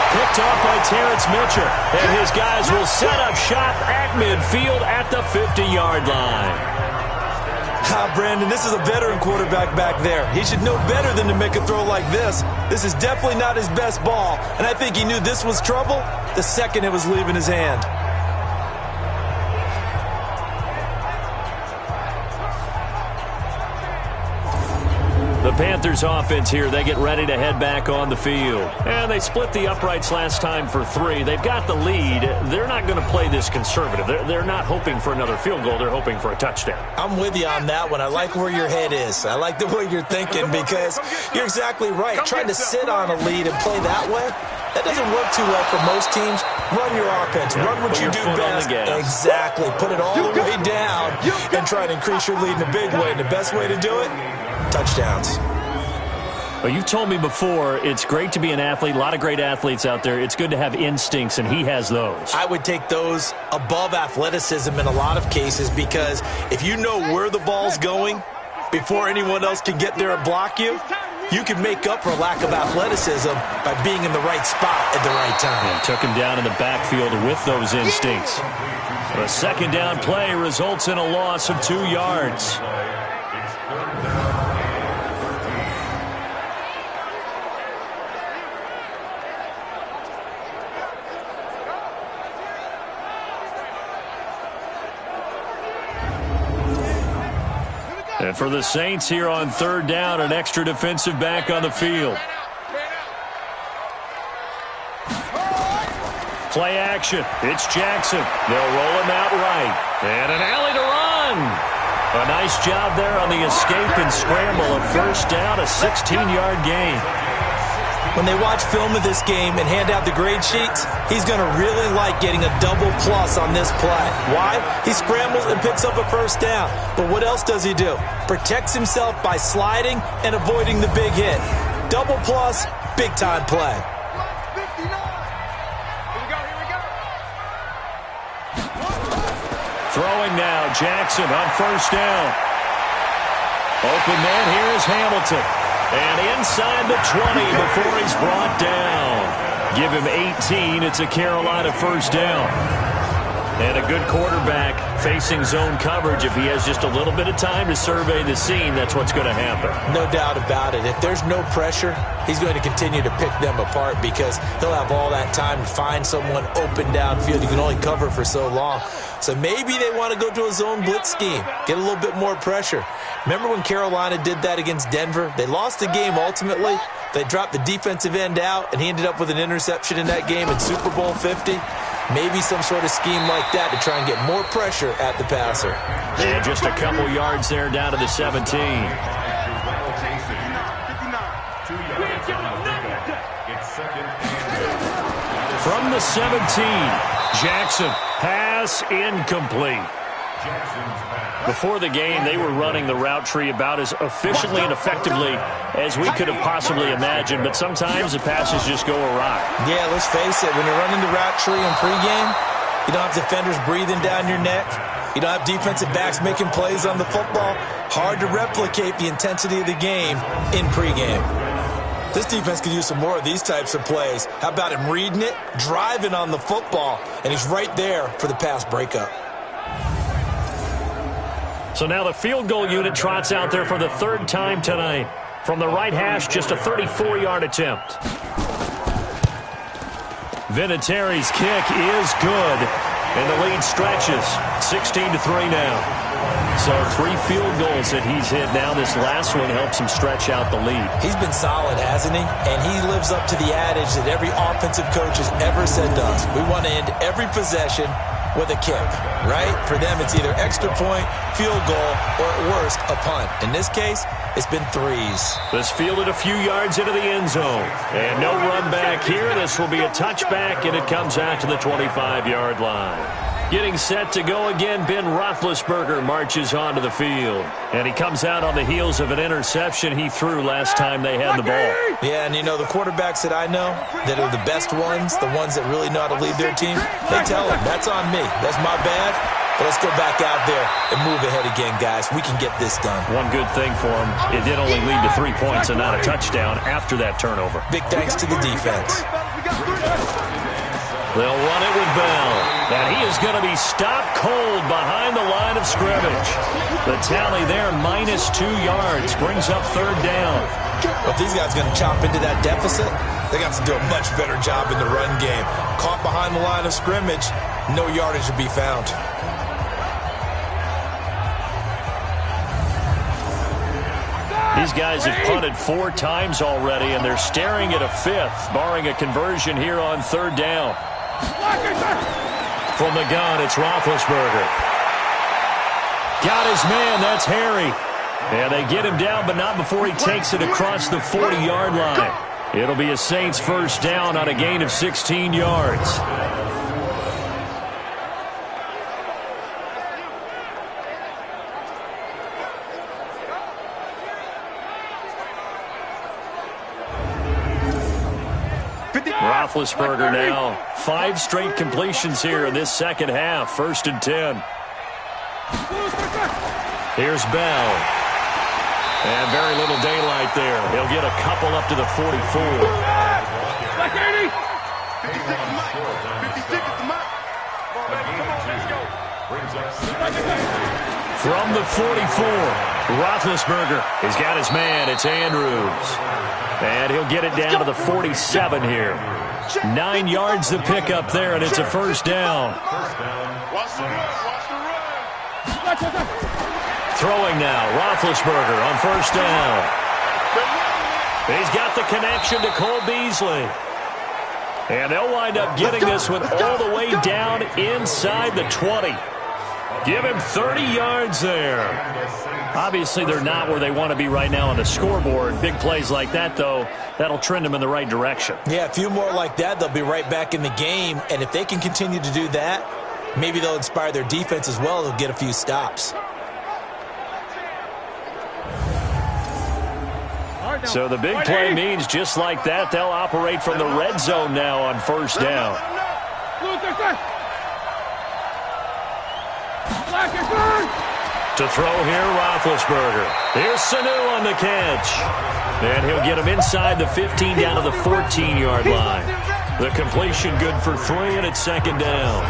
Picked off by Terrence Mitchell, and his guys will set up shop at midfield at the 50-yard line. Brandon, this is a veteran quarterback back there. He should know better than to make a throw like this. This is definitely not his best ball, and I think he knew this was trouble the second it was leaving his hand. The Panthers offense here, they get ready to head back on the field. And they split the uprights last time for 3. They've got the lead. They're not going to play this conservative. They're not hoping for another field goal. They're hoping for a touchdown. I'm with you on that one. I like where your head is. I like the way you're thinking because you're exactly right. Trying to sit on a lead and play that way, that doesn't work too well for most teams. Run your offense. Run what you do best. Exactly. Put it all the way down and try to increase your lead in a big way. And the best way to do it, touchdowns. Well, you've told me before it's great to be an athlete. A lot of great athletes out there. It's good to have instincts, and he has those. I would take those above athleticism in a lot of cases because if you know where the ball's going before anyone else can get there and block you, you can make up for lack of athleticism by being in the right spot at the right time. And took him down in the backfield with those instincts. A 2nd down play results in a loss of 2 yards. And for the Saints here on 3rd down, an extra defensive back on the field. Play action. It's Jackson. They'll roll him out right. And an alley to run. A nice job there on the escape and scramble. A 1st down, a 16-yard gain. When they watch film of this game and hand out the grade sheets, he's going to really like getting a double plus on this play. Why? He scrambles and picks up a first down. But what else does he do? Protects himself by sliding and avoiding the big hit. Double plus, big-time play. Throwing now, Jackson on first down. Open man here is Hamilton. And inside the 20 before he's brought down. Give him 18. It's a Carolina first down. And a good quarterback facing zone coverage. If he has just a little bit of time to survey the scene, that's what's going to happen. No doubt about it. If there's no pressure, he's going to continue to pick them apart because he'll have all that time to find someone open downfield. You can only cover for so long. So maybe they want to go to a zone blitz scheme, get a little bit more pressure. Remember when Carolina did that against Denver? They lost the game ultimately. They dropped the defensive end out, and he ended up with an interception in that game in Super Bowl 50. Maybe some sort of scheme like that to try and get more pressure at the passer. And just a couple yards there down to the 17. From the 17, Jackson, pass incomplete. Before the game, they were running the route tree about as efficiently and effectively as we could have possibly imagined, but sometimes the passes just go awry. Yeah, let's face it, when you're running the route tree in pregame, you don't have defenders breathing down your neck. You don't have defensive backs making plays on the football. Hard to replicate the intensity of the game in pregame. This defense could use some more of these types of plays. How about him reading it, driving on the football, and he's right there for the pass breakup. So now the field goal unit trots out there for the third time tonight. From the right hash, just a 34-yard attempt. Vinatieri's kick is good, and the lead stretches. 16-3 now. So 3 field goals that he's hit now. This last one helps him stretch out the lead. He's been solid, hasn't he? And he lives up to the adage that every offensive coach has ever said to us. We want to end every possession with a kick, right? For them, it's either extra point, field goal, or at worst, a punt. In this case, it's been 3s. This fielded a few yards into the end zone. And no run back here. This will be a touchback, and it comes out to the 25-yard line. Getting set to go again, Ben Roethlisberger marches onto the field. And he comes out on the heels of an interception he threw last time they had the ball. Yeah, and you know, the quarterbacks that I know that are the best ones, the ones that really know how to lead their team, they tell them, that's on me. That's my bad. But let's go back out there and move ahead again, guys. We can get this done. One good thing for him, it did only lead to 3 points and not a touchdown after that turnover. Big thanks to the defense. They'll run it with Bell. And he is going to be stopped cold behind the line of scrimmage. The tally there, -2 yards, brings up third down. But these guys are going to chop into that deficit. They got to do a much better job in the run game. Caught behind the line of scrimmage, no yardage to be found. These guys have punted 4 times already, and they're staring at a 5th, barring a conversion here on third down. From the gun, it's Roethlisberger. Got his man, that's Harry. And they get him down, but not before he takes it across the 40-yard line. It'll be a Saints first down on a gain of 16 yards. Roethlisberger now. 5 straight completions here in this second half. 1st and 10. Here's Bell. And very little daylight there. He'll get a couple up to the 44. From the 44, Roethlisberger has got his man. It's Andrews. And he'll get it down to the 47 here. 9 yards to pick up there, and it's a first down. Throwing now, Roethlisberger on first down. He's got the connection to Cole Beasley. And they'll wind up getting this one all the way down inside the 20. Give him 30 yards there. Obviously, they're not where they want to be right now on the scoreboard. Big plays like that, though, that'll trend them in the right direction. Yeah, a few more like that, they'll be right back in the game. And if they can continue to do that, maybe they'll inspire their defense as well. They'll get a few stops. So the big play means just like that, they'll operate from the red zone now on first down. To throw here, Roethlisberger. Here's Sanu on the catch. And he'll get him inside the 15 down to the 14-yard line. The completion good for 3, and it's second down.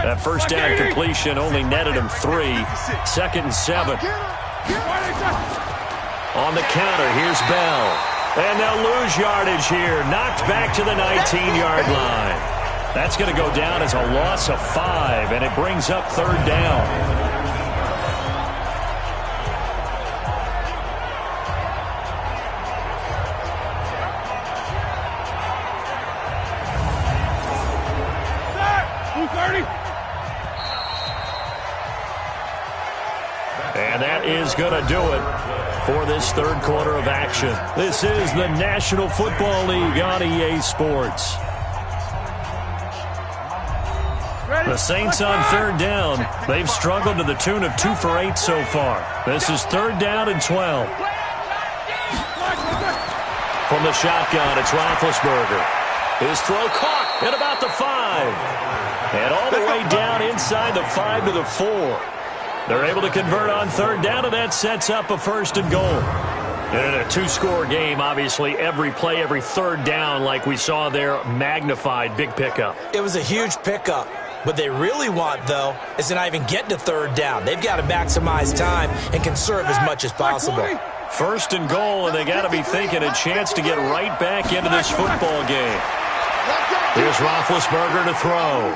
That first down completion only netted him 3. Second and 7. On the counter, here's Bell. And they'll lose yardage here. Knocked back to the 19-yard line. That's going to go down as a loss of 5, and it brings up third down. And that is going to do it for this third quarter of action. This is the National Football League on EA Sports. The Saints on third down. They've struggled to the tune of 2 for 8 so far. This is third down and 12. From the shotgun, it's Roethlisberger. His throw caught at about the 5. And all the way down inside the 5 to the 4. They're able to convert on third down, and that sets up a first and goal. And in a 2-score game, obviously, every play, every third down, like we saw there, magnified, big pickup. It was a huge pickup. What they really want, though, is to not even get to third down. They've got to maximize time and conserve as much as possible. First and goal, and they got to be thinking a chance to get right back into this football game. Here's Roethlisberger to throw.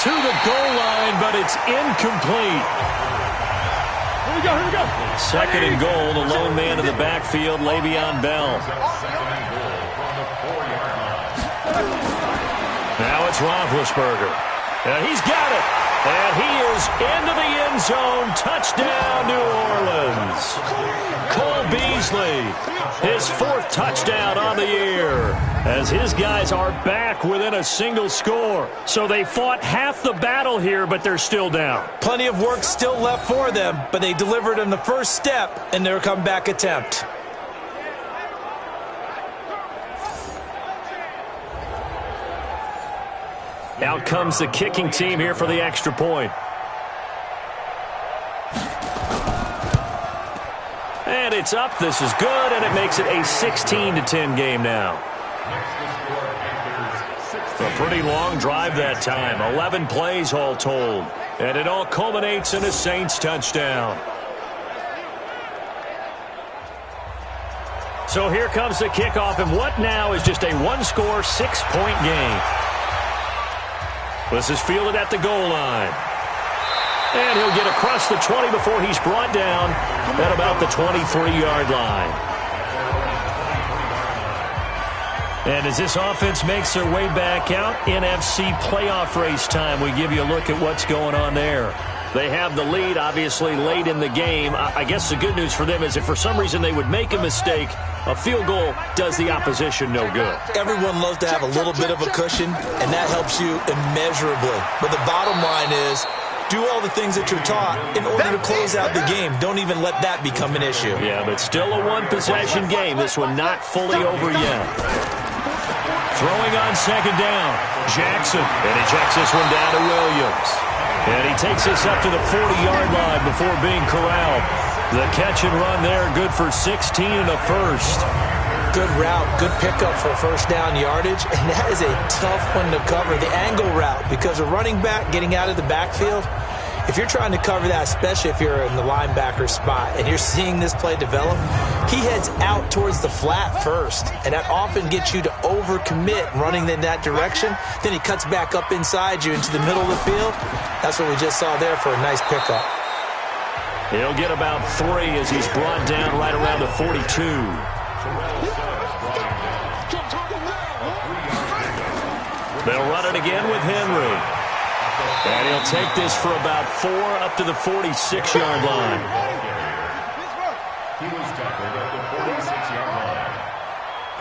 To the goal line, but it's incomplete. Here we go. Second and goal, the lone man in the backfield, Le'Veon Bell. Now it's Roethlisberger. And he's got it. And he is into the end zone. Touchdown, New Orleans. Cole Beasley, his 4th touchdown on the year, as his guys are back within a single score. So they fought half the battle here, but they're still down. Plenty of work still left for them, but they delivered in the first step in their comeback attempt. Out comes the kicking team here for the extra point. And it's up. This is good, and it makes it a 16-10 game now. A pretty long drive that time. 11 plays all told. And it all culminates in a Saints touchdown. So here comes the kickoff, and what now is just a 1-score, 6-point game. This is fielded at the goal line. And he'll get across the 20 before he's brought down at about the 23-yard line. And as this offense makes their way back out, NFC playoff race time, we give you a look at what's going on there. They have the lead, obviously, late in the game. I guess the good news for them is if for some reason they would make a mistake, a field goal does the opposition no good. Everyone loves to have a little bit of a cushion, and that helps you immeasurably. But the bottom line is, do all the things that you're taught in order to close out the game. Don't even let that become an issue. Yeah, but still a one-possession game. This one not fully over yet. Throwing on second down, Jackson. And he checks this one down to Williams. And he takes this up to the 40-yard line before being corralled. The catch and run there, good for 16 and a first. Good route, good pickup for first down yardage, and that is a tough one to cover, the angle route, because a running back getting out of the backfield, If you're trying to cover that, especially if you're in the linebacker spot and you're seeing this play develop, he heads out towards the flat first, and that often gets you to overcommit running in that direction. Then he cuts back up inside you into the middle of the field. That's what we just saw there for a nice pickup. He'll get about 3 as he's brought down right around the 42. They'll run it again with Henry. And he'll take this for about 4 up to the 46-yard line. He was tackled at the 46-yard line.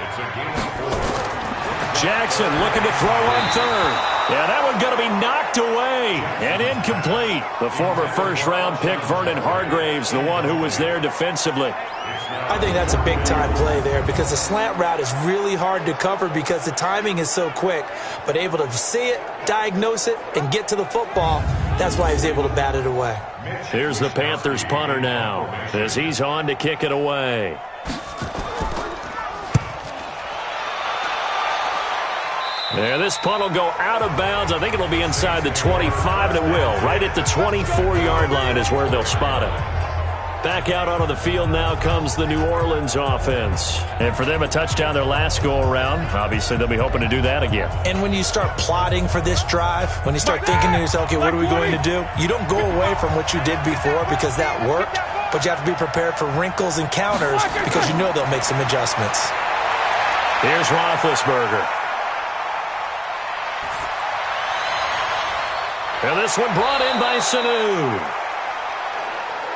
It's a gain of 4. Jackson looking to throw on third. Yeah, that one going to be knocked away and incomplete. The former first-round pick, Vernon Hargraves, the one who was there defensively. I think that's a big-time play there because the slant route is really hard to cover because the timing is so quick. But able to see it, diagnose it, and get to the football, that's why he was able to bat it away. Here's the Panthers punter now as he's on to kick it away. Yeah, this punt will go out of bounds. I think it'll be inside the 25, and it will. Right at the 24-yard line is where they'll spot it. Back out onto the field now comes the New Orleans offense. And for them, a touchdown their last go-around. Obviously, they'll be hoping to do that again. And when you start plotting for this drive, when you start thinking to yourself, okay, what are we going to do? You don't go away from what you did before because that worked, but you have to be prepared for wrinkles and counters because you know they'll make some adjustments. Here's Roethlisberger. And this one brought in by Sanu.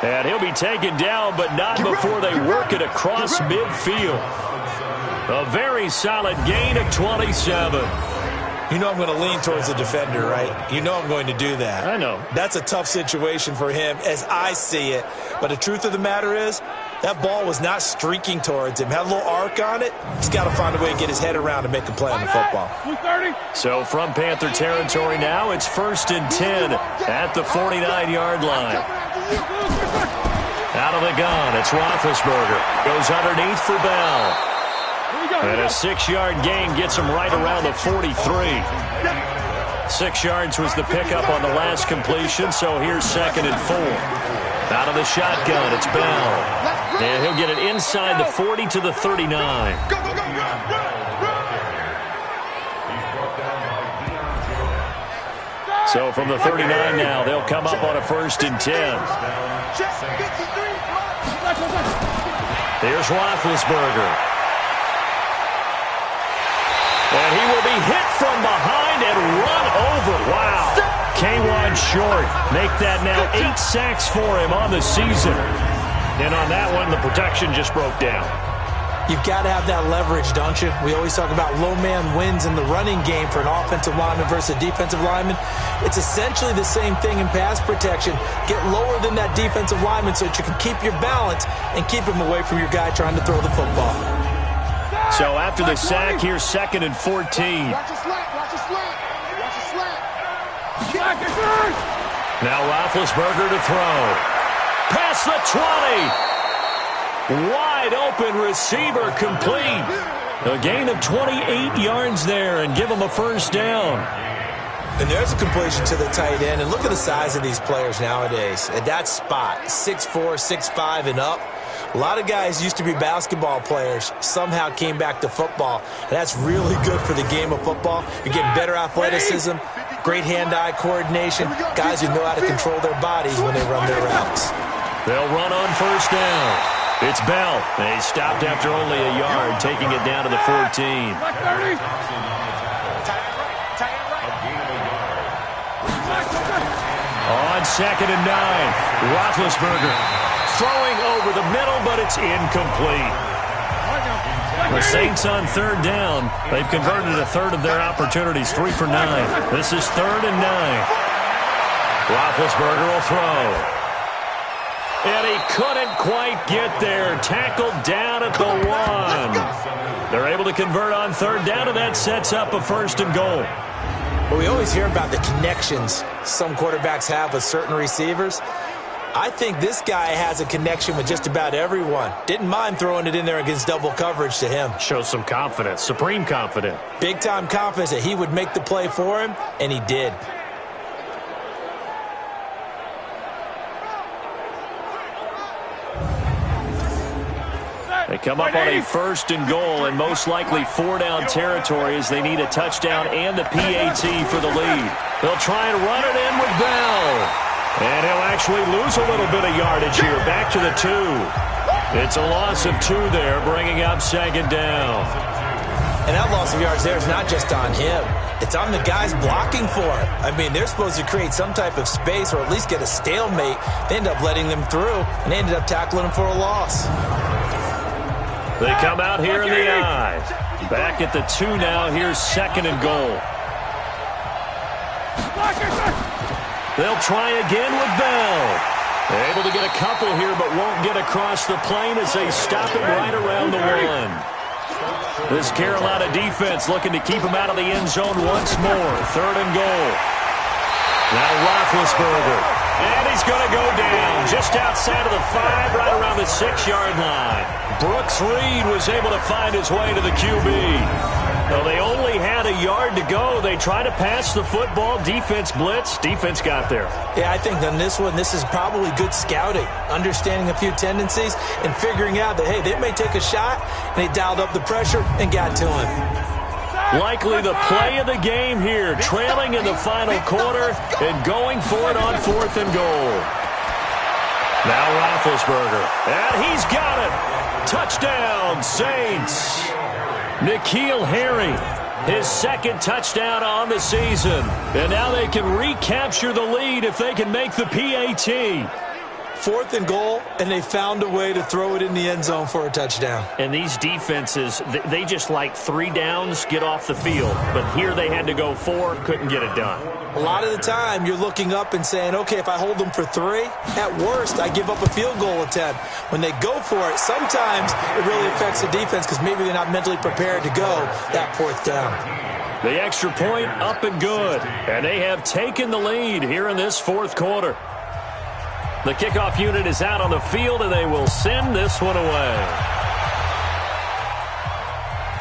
And he'll be taken down, but not before they work it across midfield. A very solid gain of 27. You know I'm going to lean towards the defender, right? You know I'm going to do that. I know. That's a tough situation for him as I see it. But the truth of the matter is, that ball was not streaking towards him. Had a little arc on it. He's got to find a way to get his head around and make a play on the football. So from Panther territory now, it's 1st and 10 at the 49-yard line. Out of the gun, it's Roethlisberger. Goes underneath for Bell. And a 6-yard gain gets him right around the 43. 6 yards was the pickup on the last completion, so here's 2nd and 4. Out of the shotgun, it's Bell. And he'll get it inside the 40 to the 39. So from the 39 now, they'll come up on a 1st and 10. Here's Roethlisberger. And he will be hit from behind and run over. Wow. K1 short. Make that now 8 sacks for him on the season. And on that one, the protection just broke down. You've got to have that leverage, don't you? We always talk about low man wins in the running game for an offensive lineman versus a defensive lineman. It's essentially the same thing in pass protection. Get lower than that defensive lineman so that you can keep your balance and keep him away from your guy trying to throw the football. So after the sack, here's 2nd and 14. Watch the slant. Now Roethlisberger to throw. Past the 20. Wide open receiver complete. A gain of 28 yards there and give him a 1st down. And there's a completion to the tight end. And look at the size of these players nowadays. At that spot, 6'4", 6'5", and up. A lot of guys used to be basketball players, somehow came back to football. And that's really good for the game of football. You're getting better athleticism, great hand-eye coordination, guys who know how to control their bodies when they run their routes. They'll run on 1st down. It's Bell. They stopped after only a yard, taking it down to the 14. On 2nd and 9, Roethlisberger. Throwing over the middle, but it's incomplete. The Saints on 3rd down. They've converted a third of their opportunities, 3 for 9. This is 3rd and 9. Roethlisberger will throw. And he couldn't quite get there. Tackled down at the 1. They're able to convert on 3rd down, and that sets up a 1st and goal. Well, we always hear about the connections some quarterbacks have with certain receivers. I think this guy has a connection with just about everyone. Didn't mind throwing it in there against double coverage to him. Shows some confidence, supreme confidence. Big-time confidence that he would make the play for him, and he did. come up on a 1st and goal and most likely 4-down territory as they need a touchdown and the PAT for the lead. They'll try and run it in with Bell. And he'll actually lose a little bit of yardage here. Back to the 2. It's a loss of 2 there, bringing up 2nd down. And that loss of yards there is not just on him. It's on the guys blocking for it. I mean, they're supposed to create some type of space or at least get a stalemate. They end up letting them through, and they ended up tackling them for a loss. They come out here in the I. Back at the 2 now. Here's 2nd and goal. They'll try again with Bell. Able to get a couple here, but won't get across the plane as they stop it right around the 1. This Carolina defense looking to keep him out of the end zone once more. 3rd and goal. Now Roethlisberger. And he's going to go down just outside of the 5, right around the 6-yard line. Brooks Reed was able to find his way to the QB. Well, they only had a yard to go. They tried to pass the football. Defense blitz. Defense got there. Yeah, I think on this one, this is probably good scouting, understanding a few tendencies, and figuring out that, hey, they may take a shot, and they dialed up the pressure and got to him. Likely the play of the game here, trailing in the final quarter and going for it on 4th and goal. Now Roethlisberger, and he's got it. Touchdown, Saints. N'Keal Harry, his 2nd touchdown on the season. And now they can recapture the lead if they can make the PAT. 4th and goal, and they found a way to throw it in the end zone for a touchdown. And these defenses, they just like 3 downs, get off the field. But here they had to go 4, couldn't get it done. A lot of the time, you're looking up and saying, okay, if I hold them for 3, at worst, I give up a field goal attempt. When they go for it, sometimes it really affects the defense because maybe they're not mentally prepared to go that 4th down. The extra point up and good. And they have taken the lead here in this 4th quarter. The kickoff unit is out on the field, and they will send this one away.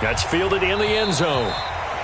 That's fielded in the end zone.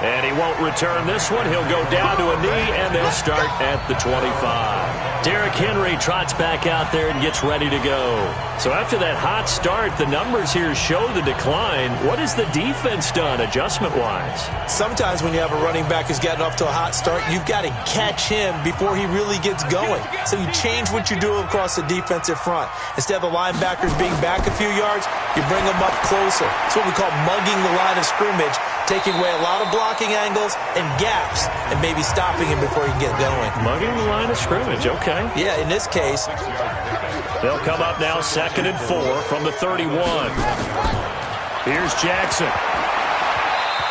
And he won't return this one. He'll go down to a knee, and they'll start at the 25. Derrick Henry trots back out there and gets ready to go. So after that hot start, the numbers here show the decline. What has the defense done adjustment-wise? Sometimes when you have a running back who's gotten off to a hot start, you've got to catch him before he really gets going. So you change what you do across the defensive front. Instead of the linebackers being back a few yards, you bring them up closer. It's what we call mugging the line of scrimmage, taking away a lot of blocking angles and gaps and maybe stopping him before he can get going. Mugging the line of scrimmage, okay. Yeah, in this case. They'll come up now 2nd and 4 from the 31. Here's Jackson.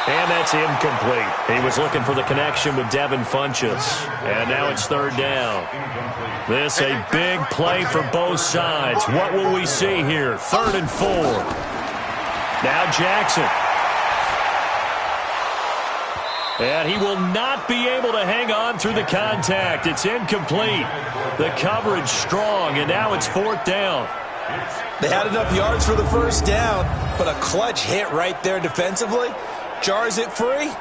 And that's incomplete. He was looking for the connection with Devin Funchess. And now it's 3rd down. This a big play for both sides. What will we see here? 3rd and 4. Now Jackson. And he will not be able to hang on through the contact. It's incomplete. The coverage strong, and now it's 4th down. They had enough yards for the 1st down, but a clutch hit right there defensively. Jars it free.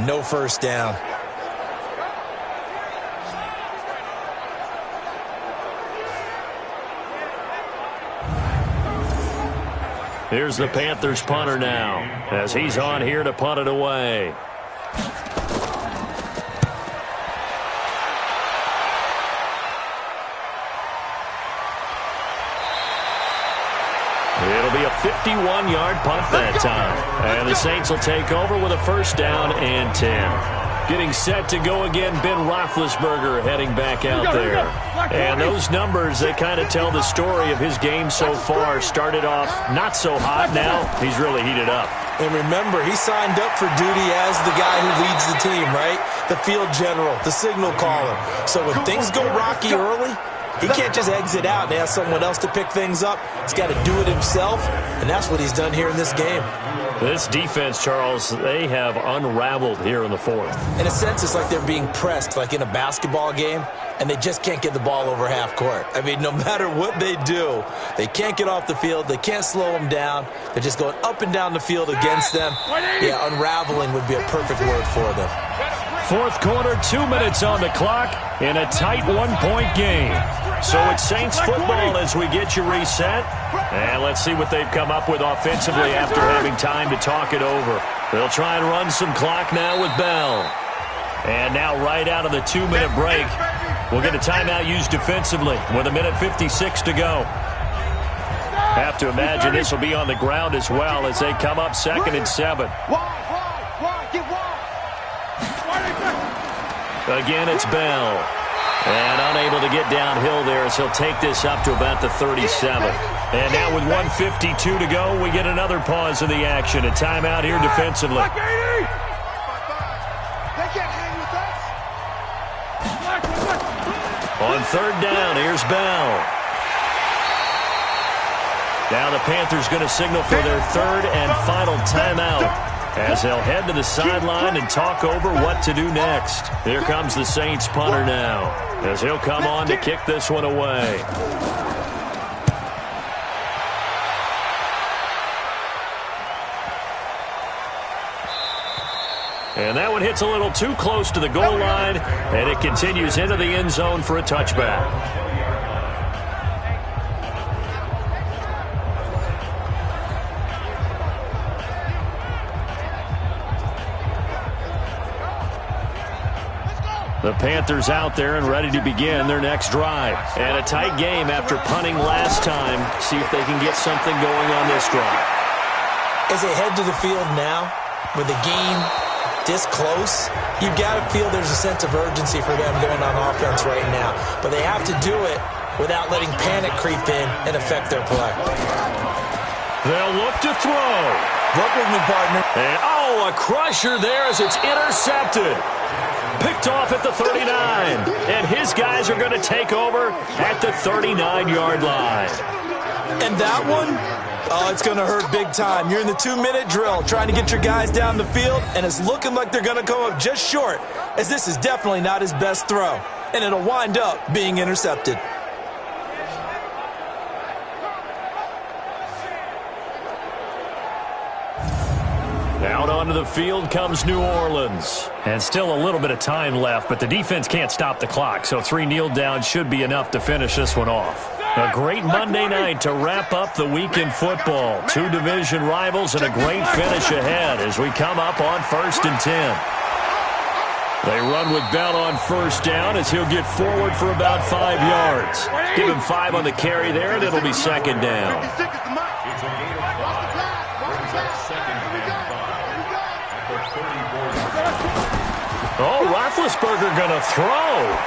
No 1st down. Here's the Panthers punter now, as he's on here to punt it away. It'll be a 51-yard punt that time. And the Saints will take over with a 1st down and 10. Getting set to go again, Ben Roethlisberger heading back out there. And those numbers, they kind of tell the story of his game so far. Started off not so hot. Now he's really heated up. And remember, he signed up for duty as the guy who leads the team, right? The field general, the signal caller. So when things go rocky early, he can't just exit out and ask someone else to pick things up. He's got to do it himself, and that's what he's done here in this game. This defense, Charles, they have unraveled here in the 4th. In a sense, it's like they're being pressed, like in a basketball game. and they just can't get the ball over half court. I mean, no matter what they do, they can't get off the field. They can't slow them down. They're just going up and down the field against them. Yeah, unraveling would be a perfect word for them. Fourth quarter, 2 minutes on the clock in a tight one-point game. So it's Saints football as we get you reset. And let's see what they've come up with offensively after having time to talk it over. They'll try and run some clock now with Bell. And now right out of the 2-minute break, we'll get a timeout used defensively with 1:56 to go. Have to imagine this will be on the ground as well as they come up 2nd and 7. Again, it's Bell. And unable to get downhill there as he'll take this up to about the 37. And now with 1:52 to go, we get another pause in the action. A timeout here defensively. On 3rd down, here's Bell. Now the Panthers going to signal for their 3rd and final timeout as they'll head to the sideline and talk over what to do next. Here comes the Saints punter now as he'll come on to kick this one away. And that one hits a little too close to the goal line, and it continues into the end zone for a touchback. The Panthers out there and ready to begin their next drive. And a tight game after punting last time. See if they can get something going on this drive. As they head to the field now, with the game this close, you've got to feel there's a sense of urgency for them going on offense right now. But they have to do it without letting panic creep in and affect their play. They'll look to throw. Work with me, partner. And, a crusher there as it's intercepted. Picked off at the 39. And his guys are going to take over at the 39-yard line. And that one, it's going to hurt big time. You're in the 2-minute drill trying to get your guys down the field, and it's looking like they're going to come up just short, as this is definitely not his best throw. And it'll wind up being intercepted. Out onto the field comes New Orleans. And still a little bit of time left, but the defense can't stop the clock, so 3 kneel downs should be enough to finish this one off. A great Monday night to wrap up the week in football. 2 division rivals and a great finish ahead as we come up on 1st and 10. They run with Bell on 1st down as he'll get forward for about 5 yards. Give him 5 on the carry there, and it'll be 2nd down. It's a gain of 4. Brings up 2nd and 5 at the 34. Roethlisberger going to throw.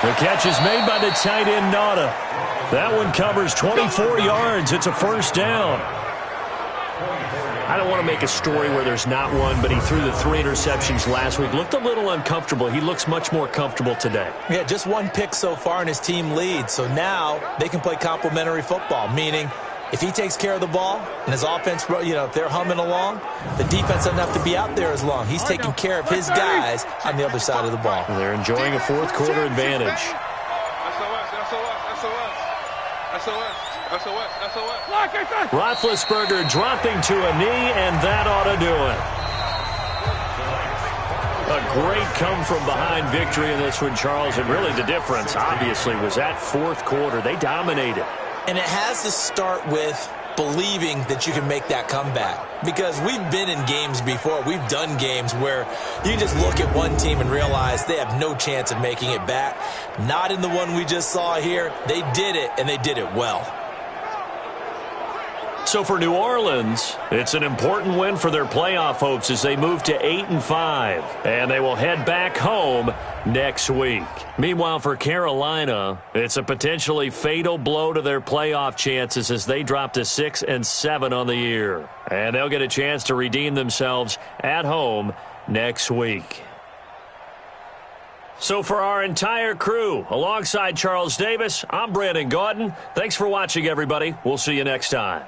The catch is made by the tight end, Nada. That one covers 24 yards. It's a 1st down. I don't want to make a story where there's not one, but he threw the 3 interceptions last week. Looked a little uncomfortable. He looks much more comfortable today. Yeah, just 1 pick so far and his team leads. So now they can play complementary football, meaning if he takes care of the ball and his offense, if they're humming along, the defense doesn't have to be out there as long. He's taking care of his guys on the other side of the ball. And they're enjoying a 4th quarter advantage. Roethlisberger dropping to a knee, and that ought to do it. A great come-from-behind victory in this one, Charles. And really the difference, obviously, was that 4th quarter. They dominated. And it has to start with believing that you can make that comeback. Because we've been in games before. We've done games where you just look at one team and realize they have no chance of making it back. Not in the one we just saw here. They did it, and they did it well. So for New Orleans, it's an important win for their playoff hopes as they move to 8-5. And they will head back home next week. Meanwhile, for Carolina, it's a potentially fatal blow to their playoff chances as they drop to 6-7 on the year. And they'll get a chance to redeem themselves at home next week. So for our entire crew, alongside Charles Davis, I'm Brandon Gaudin. Thanks for watching, everybody. We'll see you next time.